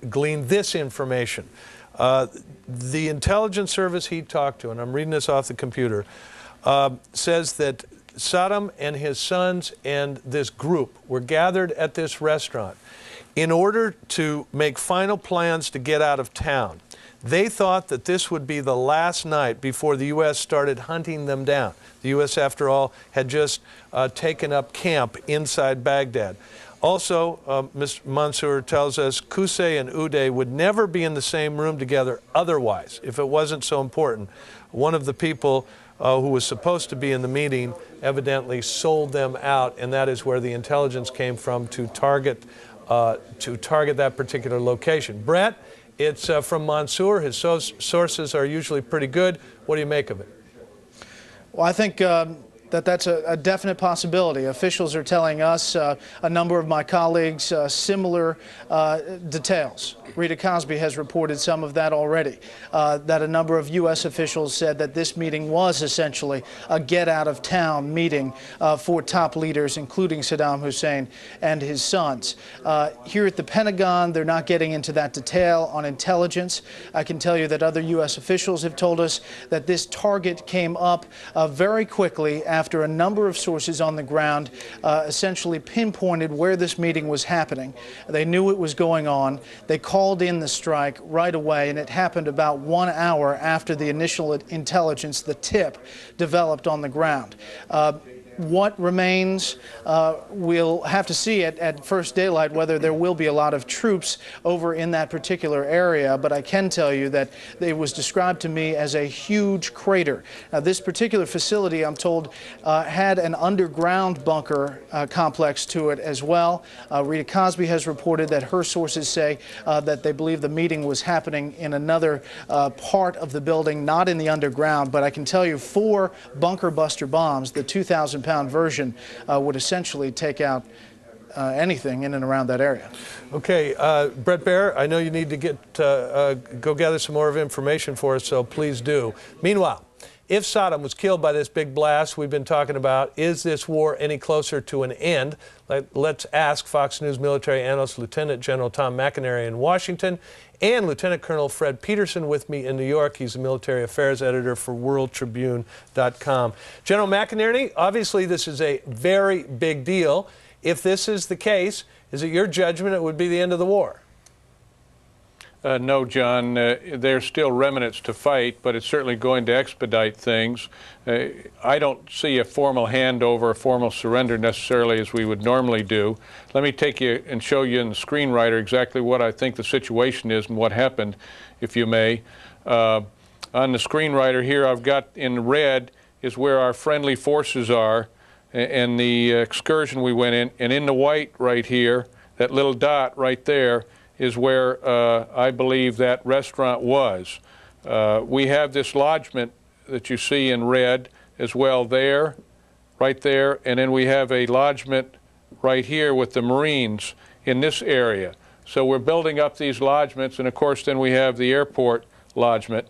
gleaned this information. The intelligence service he talked to, and I'm reading this off the computer, says that Saddam and his sons and this group were gathered at this restaurant in order to make final plans to get out of town. They thought that this would be the last night before the U.S. started hunting them down. The U.S., after all, had just taken up camp inside Baghdad. Also, Mr. Mansour tells us Qusay and Uday would never be in the same room together otherwise, if it wasn't so important. One of the people who was supposed to be in the meeting evidently sold them out, and that is where the intelligence came from to target that particular location. Brett, it's from Mansour. His sources are usually pretty good. What do you make of it? Well, I think that's a definite possibility. Officials are telling us, a number of my colleagues, similar details. Rita Cosby has reported some of that already, that a number of U.S. officials said that this meeting was essentially a get-out-of-town meeting for top leaders, including Saddam Hussein and his sons. Here at the Pentagon, they're not getting into that detail on intelligence. I can tell you that other U.S. officials have told us that this target came up very quickly after a number of sources on the ground essentially pinpointed where this meeting was happening. They knew it was going on. They called in the strike right away, and it happened about 1 hour after the initial intelligence, the tip, developed on the ground. What remains, we'll have to see at first daylight whether there will be a lot of troops over in that particular area, but I can tell you that it was described to me as a huge crater. Now, this particular facility, I'm told, had an underground bunker complex to it as well. Rita Cosby has reported that her sources say that they believe the meeting was happening in another part of the building, not in the underground, but I can tell you 4 bunker buster bombs, the 2,000-pound version, would essentially take out anything in and around that area. Okay, Bret Baier, I know you need to go gather some more of information for us, so please do. Meanwhile, if Saddam was killed by this big blast we've been talking about, is this war any closer to an end? Let's ask Fox News military analyst Lieutenant General Tom McInerney in Washington and Lieutenant Colonel Fred Peterson with me in New York. He's a military affairs editor for WorldTribune.com. General McInerney, obviously this is a very big deal. If this is the case, is it your judgment it would be the end of the war? No, John, there's still remnants to fight, but it's certainly going to expedite things. I don't see a formal handover, a formal surrender necessarily as we would normally do. Let me take you and show you in the screenwriter exactly what I think the situation is and what happened, if you may. On the screenwriter here, I've got in red is where our friendly forces are and the excursion we went in, and in the white right here, that little dot right there, is where I believe that restaurant was. We have this lodgement that you see in red as well there, right there, and then we have a lodgement right here with the Marines in this area. So we're building up these lodgements, and of course then we have the airport lodgement.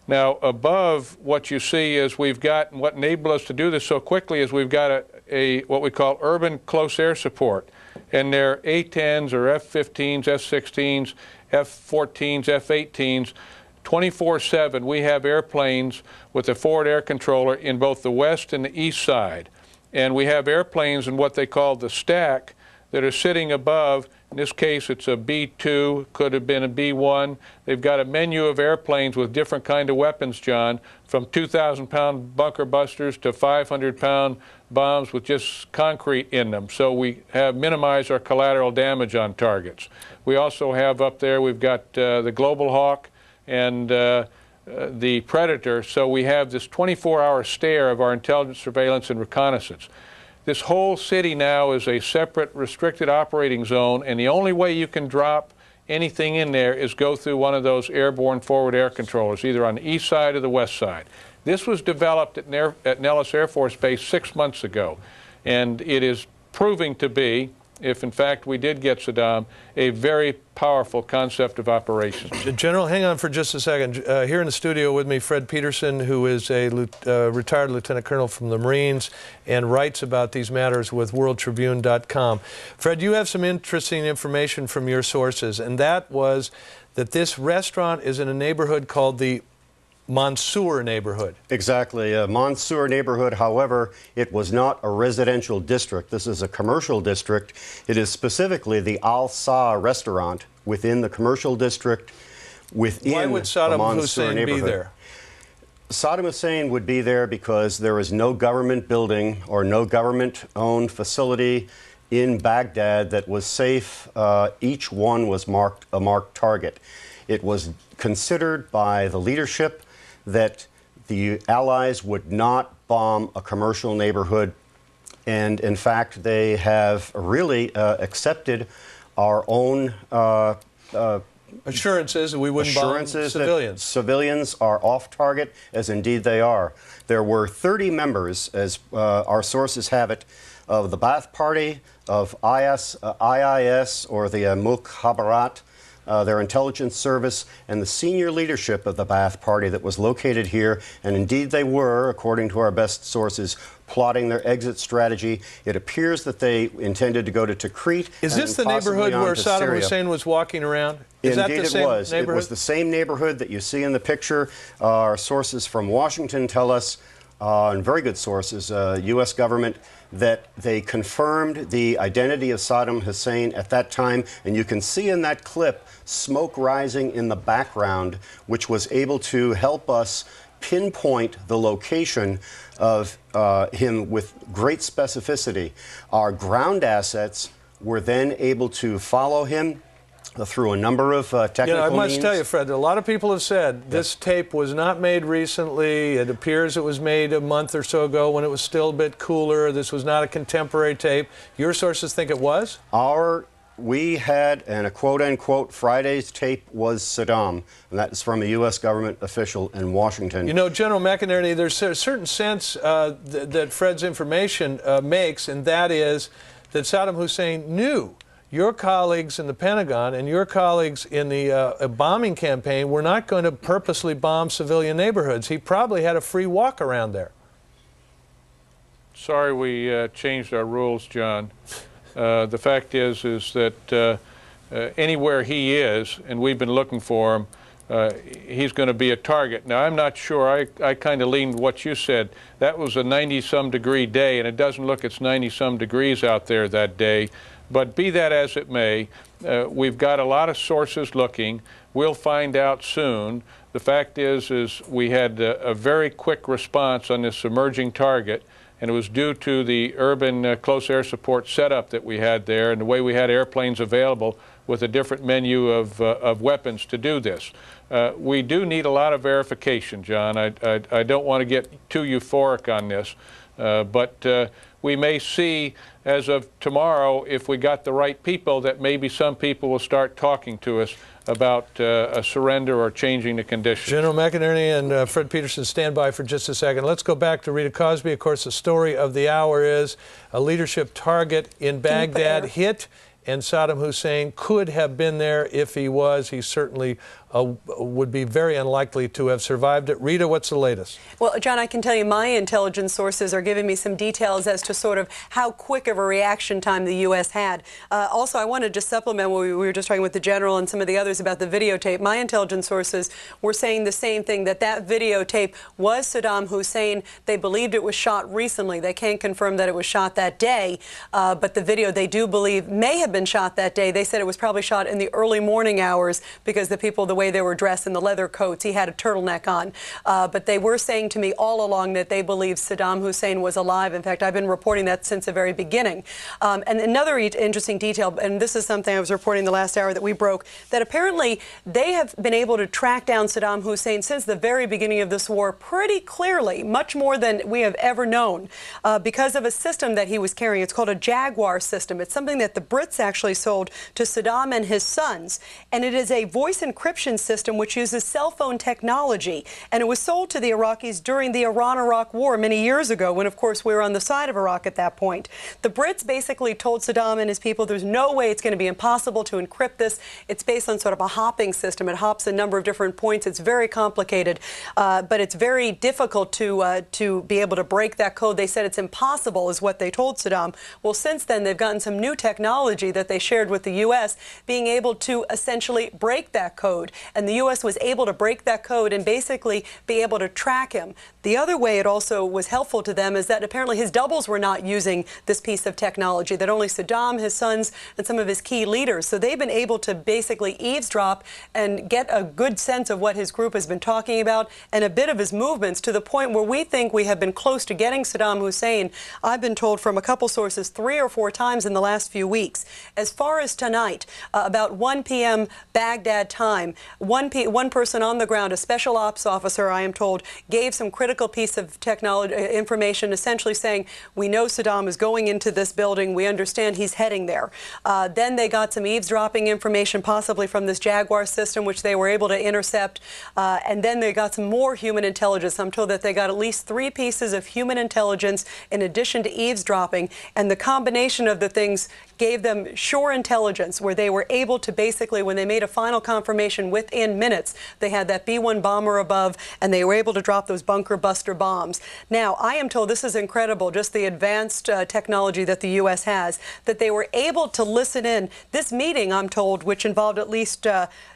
Now above what you see is we've got, and what enabled us to do this so quickly is we've got a what we call urban close air support. And they're A-10s or F-15s, F-16s, F-14s, F-18s, 24/7. We have airplanes with a forward air controller in both the west and the east side. And we have airplanes in what they call the stack that are sitting above. In this case, it's a B-2, could have been a B-1. They've got a menu of airplanes with different kind of weapons, John, from 2,000-pound bunker busters to 500-pound bombs with just concrete in them. So we have minimized our collateral damage on targets. We also have up there, we've got the Global Hawk and the Predator. So we have this 24-hour stare of our intelligence, surveillance, and reconnaissance. This whole city now is a separate restricted operating zone, and the only way you can drop anything in there is go through one of those airborne forward air controllers, either on the east side or the west side. This was developed at Nellis Air Force Base 6 months ago, and it is proving to be, if in fact we did get Saddam, a very powerful concept of operations. General, hang on for just a second. Here in the studio with me, Fred Peterson, who is a retired lieutenant colonel from the Marines and writes about these matters with worldtribune.com. Fred, you have some interesting information from your sources, and that was that this restaurant is in a neighborhood called the Mansour neighborhood. Exactly. Mansour neighborhood, however, it was not a residential district. This is a commercial district. It is specifically the Al-Sa restaurant within the commercial district within Why would Saddam Hussein neighborhood. be there? Saddam Hussein would be there because there is no government building or no government-owned facility in Baghdad that was safe. Each one was a marked target. It was considered by the leadership that the Allies would not bomb a commercial neighborhood, and in fact they have really accepted our own assurances that we wouldn't bomb civilians. Civilians are off target, as indeed they are. There were 30 members, as our sources have it, of the Ba'ath Party, of IIS, or the Mukhabarat, their intelligence service, and the senior leadership of the Ba'ath Party that was located here, and indeed they were, according to our best sources, plotting their exit strategy. It appears that they intended to go to Tikrit. Is this the neighborhood where Saddam Hussein was walking around? Is that the same neighborhood? It was the same neighborhood that you see in the picture. Our sources from Washington tell us, and very good sources, U.S. government, that they confirmed the identity of Saddam Hussein at that time, and you can see in that clip smoke rising in the background, which was able to help us pinpoint the location of him with great specificity. Our ground assets were then able to follow him through a number of technical I must means. tell you, Fred, a lot of people have said this tape was not made recently. It appears it was made a month or so ago when it was still a bit cooler. This was not a contemporary tape. Your sources think it was? We had, and a quote-unquote Friday's tape was Saddam, and that is from a U.S. government official in Washington. You know, General McInerney, there's a certain sense that Fred's information makes, and that is that Saddam Hussein knew your colleagues in the Pentagon and your colleagues in the bombing campaign were not going to purposely bomb civilian neighborhoods. He probably had a free walk around there. Sorry we changed our rules, John. The fact is that anywhere he is, and we've been looking for him, he's going to be a target. Now, I'm not sure. I kind of leaned what you said. That was a 90-some degree day, and it doesn't look it's 90-some degrees out there that day. But be that as it may, we've got a lot of sources looking. We'll find out soon. The fact is we had a very quick response on this emerging target, and it was due to the urban close air support setup that we had there and the way we had airplanes available with a different menu of weapons to do this. We do need a lot of verification, John. I don't want to get too euphoric on this, but we may see as of tomorrow, if we got the right people, that maybe some people will start talking to us about a surrender or changing the conditions. General McInerney and Fred Peterson, stand by for just a second. Let's go back to Rita Cosby. Of course, the story of the hour is a leadership target in Baghdad hit, and Saddam Hussein could have been there. If he was, he certainly would be very unlikely to have survived it. Rita, what's the latest? Well, John, I can tell you my intelligence sources are giving me some details as to sort of how quick of a reaction time the U.S. had. Also, I wanted to supplement what we were just talking with the general and some of the others about the videotape. My intelligence sources were saying the same thing, that that videotape was Saddam Hussein. They believed it was shot recently. They can't confirm that it was shot that day, but the video they do believe may have been shot that day. They said it was probably shot in the early morning hours because the people, the way they were dressed in the leather coats, he had a turtleneck on. But they were saying to me all along that they believed Saddam Hussein was alive. In fact, I've been reporting that since the very beginning. And another interesting detail, and this is something I was reporting the last hour that we broke, that apparently they have been able to track down Saddam Hussein since the very beginning of this war pretty clearly, much more than we have ever known, because of a system that he was carrying. It's called a Jaguar system. It's something that the Brits actually sold to Saddam and his sons, and it is a voice encryption system which uses cell phone technology, and it was sold to the Iraqis during the Iran-Iraq war many years ago when, of course, we were on the side of Iraq at that point. The Brits basically told Saddam and his people there's no way, it's going to be impossible to encrypt this. It's based on sort of a hopping system. It hops a number of different points. It's very complicated, but it's very difficult to be able to break that code. They said it's impossible is what they told Saddam. Well, since then, they've gotten some new technology that they shared with the U.S., being able to essentially break that code. And the U.S. was able to break that code and basically be able to track him. The other way it also was helpful to them is that apparently his doubles were not using this piece of technology, that only Saddam, his sons, and some of his key leaders. So they've been able to basically eavesdrop and get a good sense of what his group has been talking about and a bit of his movements, to the point where we think we have been close to getting Saddam Hussein. I've been told from a couple sources 3 or 4 times in the last few weeks. As far as tonight, about 1 p.m. Baghdad time, one person on the ground, a special ops officer, I am told, gave some critical piece of technology information, essentially saying, we know Saddam is going into this building. We understand he's heading there. Then they got some eavesdropping information, possibly from this Jaguar system, which they were able to intercept. And then they got some more human intelligence. I'm told that they got at least 3 pieces of human intelligence in addition to eavesdropping. And the combination of the things gave them sure intelligence, where they were able to basically, when they made a final confirmation within minutes, they had that B-1 bomber above, and they were able to drop those bunker buster bombs. Now, I am told, this is incredible, just the advanced technology that the U.S. has, that they were able to listen in. This meeting, I'm told, which involved at least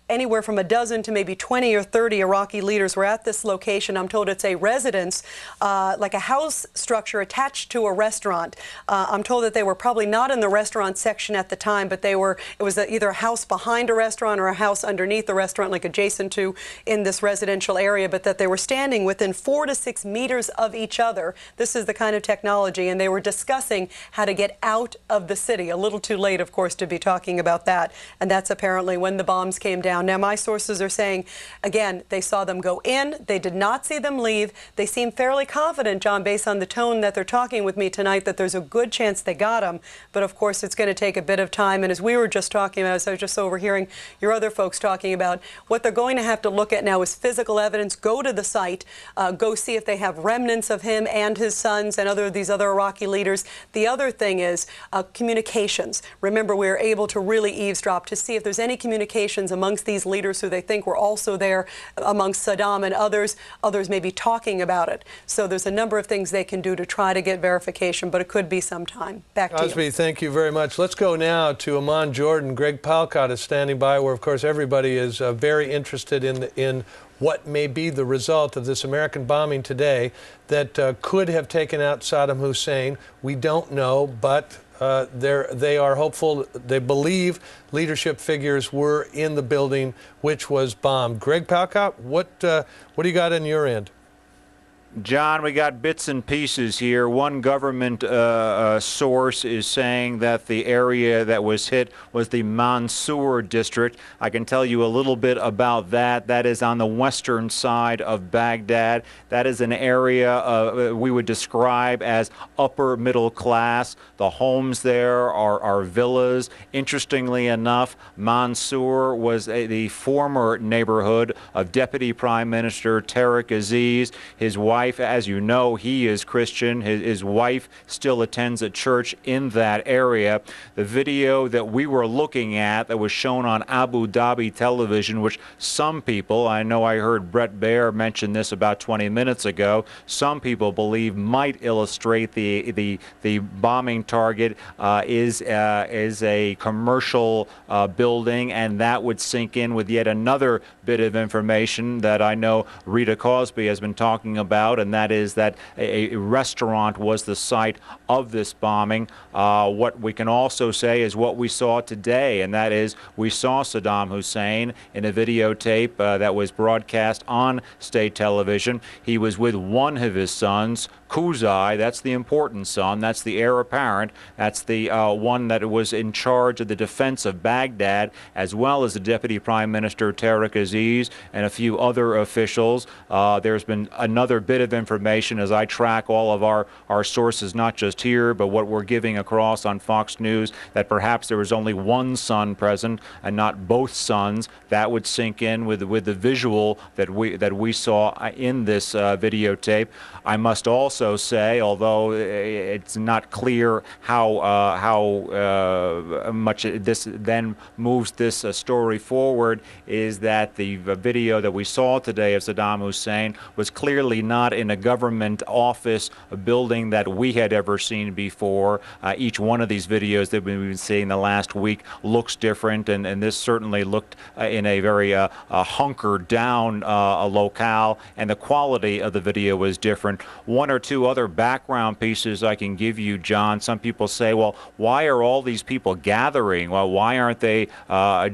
anywhere from a dozen to maybe 20 or 30 Iraqi leaders were at this location. I'm told it's a residence, like a house structure attached to a restaurant. I'm told that they were probably not in the restaurant section at the time, but it was either a house behind a restaurant or a house underneath the restaurant, like adjacent to, in this residential area, but that they were standing within 4 to 6 meters of each other. This is the kind of technology, and they were discussing how to get out of the city. A little too late, of course, to be talking about that, and that's apparently when the bombs came down. Now, my sources are saying, again, they saw them go in. They did not see them leave. They seem fairly confident, John, based on the tone that they're talking with me tonight, that there's a good chance they got them. But, of course, it's going to take a bit of time. And as we were just talking about, as I was just overhearing your other folks talking about, what they're going to have to look at now is physical evidence. Go to the site. Go see if they have remnants of him and his sons and these other Iraqi leaders. The other thing is communications. Remember, we were able to really eavesdrop to see if there's any communications amongst these leaders who they think were also there, amongst Saddam and others. Others may be talking about it. So there's a number of things they can do to try to get verification, but it could be some time. Back to you. Cosby, thank you very much. Let's go now to Amman, Jordan. Greg Palkot is standing by, where, of course, everybody is very interested in what may be the result of this American bombing today that could have taken out Saddam Hussein. We don't know, but they are hopeful. They believe leadership figures were in the building which was bombed. Greg Palkot, what do you got on your end? John, we got bits and pieces here. One government source is saying that the area that was hit was the Mansour district. I can tell you a little bit about that. That is on the western side of Baghdad. That is an area we would describe as upper middle class. The homes there are villas. Interestingly enough, Mansour was the former neighborhood of Deputy Prime Minister Tariq Aziz. His wife wife, as you know, he is Christian. His wife still attends a church in that area. The video that we were looking at that was shown on Abu Dhabi television, which some people, I know I heard Brett Baer mention this about 20 minutes ago, some people believe might illustrate the bombing target is a commercial building, and that would sink in with yet another bit of information that I know Rita Cosby has been talking about, and that is that a restaurant was the site of this bombing. What we can also say is what we saw today, and that is we saw Saddam Hussein in a videotape that was broadcast on state television. He was with one of his sons, Quzai, that's the important son, that's the heir apparent, that's the one that was in charge of the defense of Baghdad, as well as the Deputy Prime Minister Tariq Aziz and a few other officials. There's been another bit of information as I track all of our sources, not just here, but what we're giving across on Fox News, that perhaps there was only one son present and not both sons. That would sink in with the visual that we saw in this videotape. I must also say, although it's not clear how much this then moves this story forward, is that the video that we saw today of Saddam Hussein was clearly not in a government office, a building that we had ever seen before. Each one of these videos that we've been seeing the last week looks different, and this certainly looked in a very hunkered down locale, and the quality of the video was different. One or two other background pieces I can give you, John. Some people say, well, why are all these people gathering? Well, why aren't they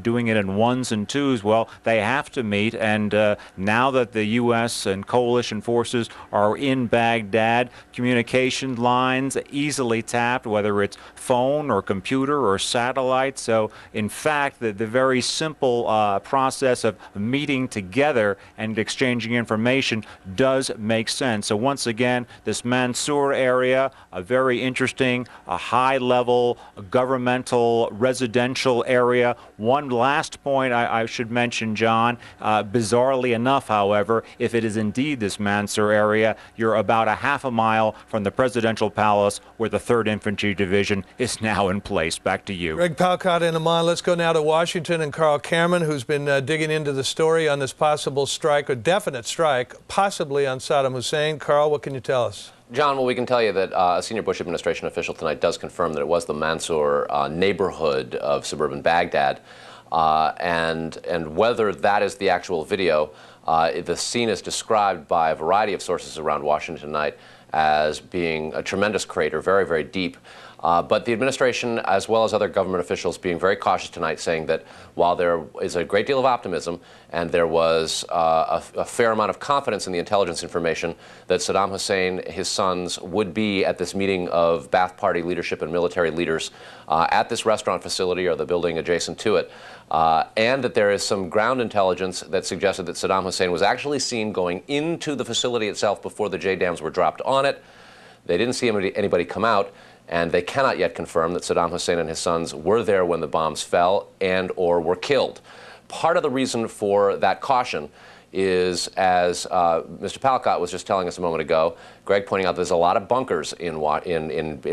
doing it in ones and twos? Well, they have to meet, and now that the U.S. and coalition forces are in Baghdad, communication lines easily tapped, whether it's phone or computer or satellite. So, in fact, the very simple process of meeting together and exchanging information does make sense. So once again, this Mansour area, a very interesting, high-level governmental residential area. One last point I should mention, John, bizarrely enough, however, if it is indeed this Mansour area, you're about a half a mile from the presidential palace where the 3rd Infantry Division is now in place. Back to you. Greg Palkot and Amman. Let's go now to Washington and Carl Cameron, who's been digging into the story on this possible strike, or definite strike, possibly on Saddam Hussein. Carl, what can you tell us? John, well, we can tell you that a senior Bush administration official tonight does confirm that it was the Mansour neighborhood of suburban Baghdad. And whether that is the actual video, the scene is described by a variety of sources around Washington tonight as being a tremendous crater, very, very deep. But the administration, as well as other government officials, being very cautious tonight, saying that while there is a great deal of optimism and there was a fair amount of confidence in the intelligence information that Saddam Hussein, his sons, would be at this meeting of Ba'ath Party leadership and military leaders at this restaurant facility or the building adjacent to it, and that there is some ground intelligence that suggested that Saddam Hussein was actually seen going into the facility itself before the JDAMs were dropped on it. They didn't see anybody come out, and they cannot yet confirm that Saddam Hussein and his sons were there when the bombs fell and or were killed. Part of the reason for that caution is, as Mr. Palkot was just telling us a moment ago, Greg pointing out there's a lot of bunkers in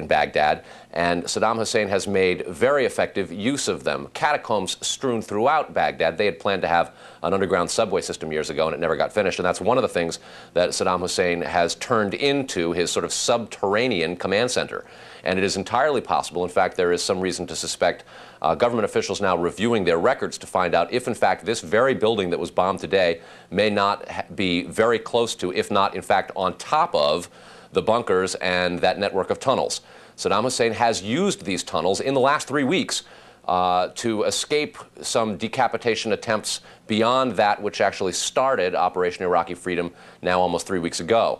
Baghdad, and Saddam Hussein has made very effective use of them. Catacombs strewn throughout Baghdad. They had planned to have an underground subway system years ago, and it never got finished, and that's one of the things that Saddam Hussein has turned into his sort of subterranean command center. And it is entirely possible, in fact, there is some reason to suspect government officials now reviewing their records to find out if, in fact, this very building that was bombed today may not be very close to, if not, in fact, on top of the bunkers and that network of tunnels. Saddam Hussein has used these tunnels in the last 3 weeks to escape some decapitation attempts beyond that which actually started Operation Iraqi Freedom now almost 3 weeks ago.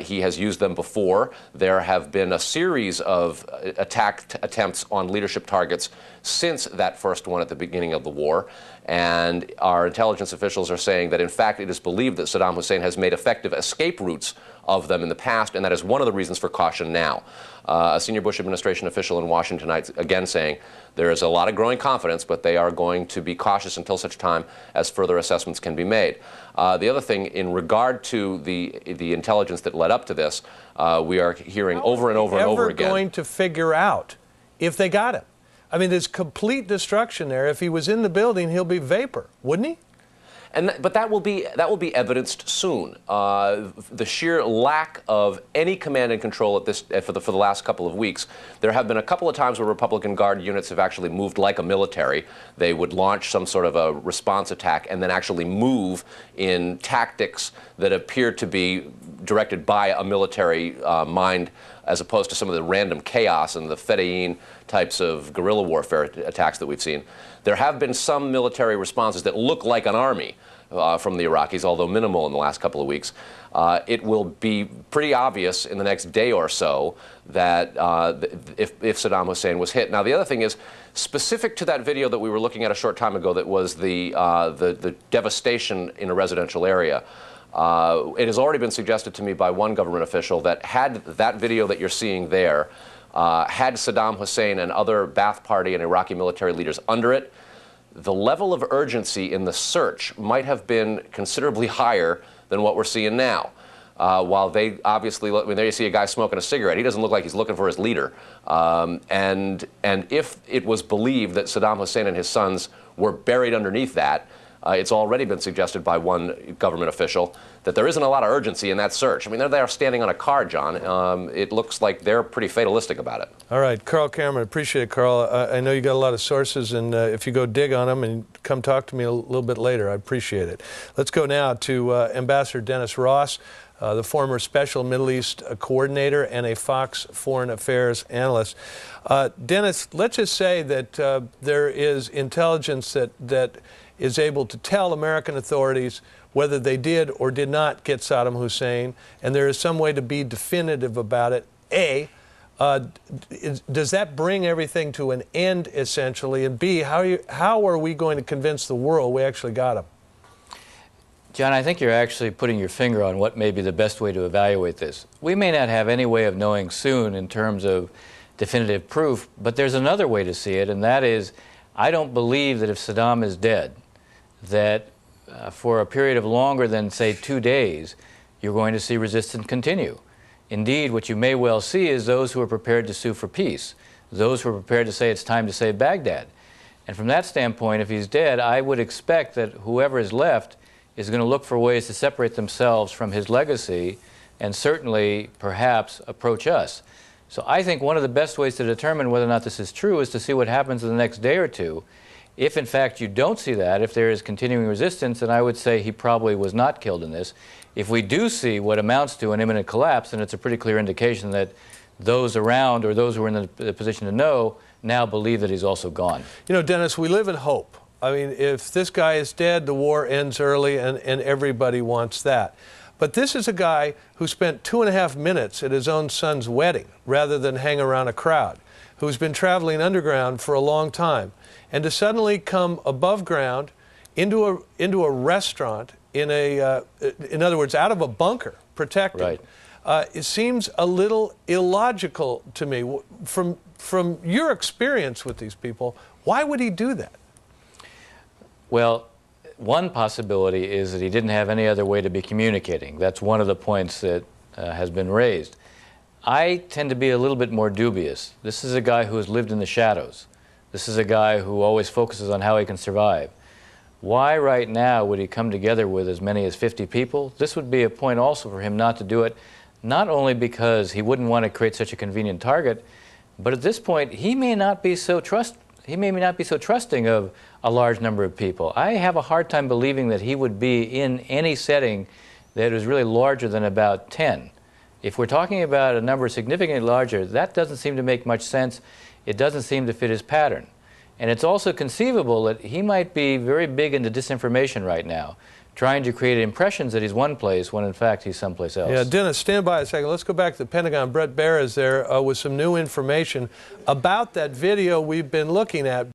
He has used them before. There have been a series of attack attempts on leadership targets since that first one at the beginning of the war. And our intelligence officials are saying that, in fact, it is believed that Saddam Hussein has made effective escape routes of them in the past, and that is one of the reasons for caution now. A senior Bush administration official in Washington tonight again saying there is a lot of growing confidence, but they are going to be cautious until such time as further assessments can be made. The other thing, in regard to the intelligence that led up to this, we are hearing over and over and over again. Going to figure out if they got him? I mean, there's complete destruction there. If he was in the building, he'll be vapor, wouldn't he? But that will be evidenced soon. The sheer lack of any command and control at this for the last couple of weeks. There have been a couple of times where Republican Guard units have actually moved like a military. They would launch some sort of a response attack and then actually move in tactics that appear to be directed by a military mind, as opposed to some of the random chaos and the Fedayeen types of guerrilla warfare attacks that we've seen. There have been some military responses that look like an army from the Iraqis, although minimal in the last couple of weeks. It will be pretty obvious in the next day or so that if Saddam Hussein was hit. Now, the other thing is, specific to that video that we were looking at a short time ago that was the devastation in a residential area, it has already been suggested to me by one government official that had that video that you're seeing there, had Saddam Hussein and other Ba'ath Party and Iraqi military leaders under it, the level of urgency in the search might have been considerably higher than what we're seeing now. While they obviously, when there you see a guy smoking a cigarette, he doesn't look like he's looking for his leader. And if it was believed that Saddam Hussein and his sons were buried underneath that, it's already been suggested by one government official that there isn't a lot of urgency in that search. I mean, they're there standing on a car, John. It looks like they're pretty fatalistic about it. All right, Carl Cameron, appreciate it, Carl. I know you got a lot of sources, and if you go dig on them and come talk to me a little bit later, I appreciate it. Let's go now to Ambassador Dennis Ross, the former Special Middle East Coordinator and a Fox Foreign Affairs analyst. Dennis, let's just say that there is intelligence that is able to tell American authorities whether they did or did not get Saddam Hussein, and there is some way to be definitive about it. A, does that bring everything to an end, essentially? And B, how are we going to convince the world we actually got him? John, I think you're actually putting your finger on what may be the best way to evaluate this. We may not have any way of knowing soon in terms of definitive proof, but there's another way to see it, and that is, I don't believe that if Saddam is dead, that for a period of longer than, say, 2 days, you're going to see resistance continue. Indeed, what you may well see is those who are prepared to sue for peace, those who are prepared to say it's time to save Baghdad. And from that standpoint, if he's dead, I would expect that whoever is left is going to look for ways to separate themselves from his legacy and certainly, perhaps, approach us. So I think one of the best ways to determine whether or not this is true is to see what happens in the next day or two. If, in fact, you don't see that, if there is continuing resistance, then I would say he probably was not killed in this. If we do see what amounts to an imminent collapse, then it's a pretty clear indication that those around or those who are in the position to know now believe that he's also gone. You know, Dennis, we live in hope. I mean, if this guy is dead, the war ends early, and everybody wants that. But this is a guy who spent 2.5 minutes at his own son's wedding rather than hang around a crowd, who's been traveling underground for a long time. And to suddenly come above ground into a restaurant in other words, out of a bunker, protected, right. It seems a little illogical to me. From your experience with these people, why would he do that? Well, one possibility is that he didn't have any other way to be communicating. That's one of the points that has been raised. I tend to be a little bit more dubious. This is a guy who has lived in the shadows. This is a guy who always focuses on how he can survive. Why right now would he come together with as many as 50 people? This would be a point also for him not to do it, not only because he wouldn't want to create such a convenient target, but at this point he may not be so trusting of a large number of people. I have a hard time believing that he would be in any setting that is really larger than about 10. If we're talking about a number significantly larger, that doesn't seem to make much sense. It doesn't seem to fit his pattern. And it's also conceivable that he might be very big into disinformation right now, trying to create impressions that he's one place when in fact he's someplace else. Yeah, Dennis, stand by a second. Let's go back to the Pentagon. Brett Baer is there with some new information about that video we've been looking at.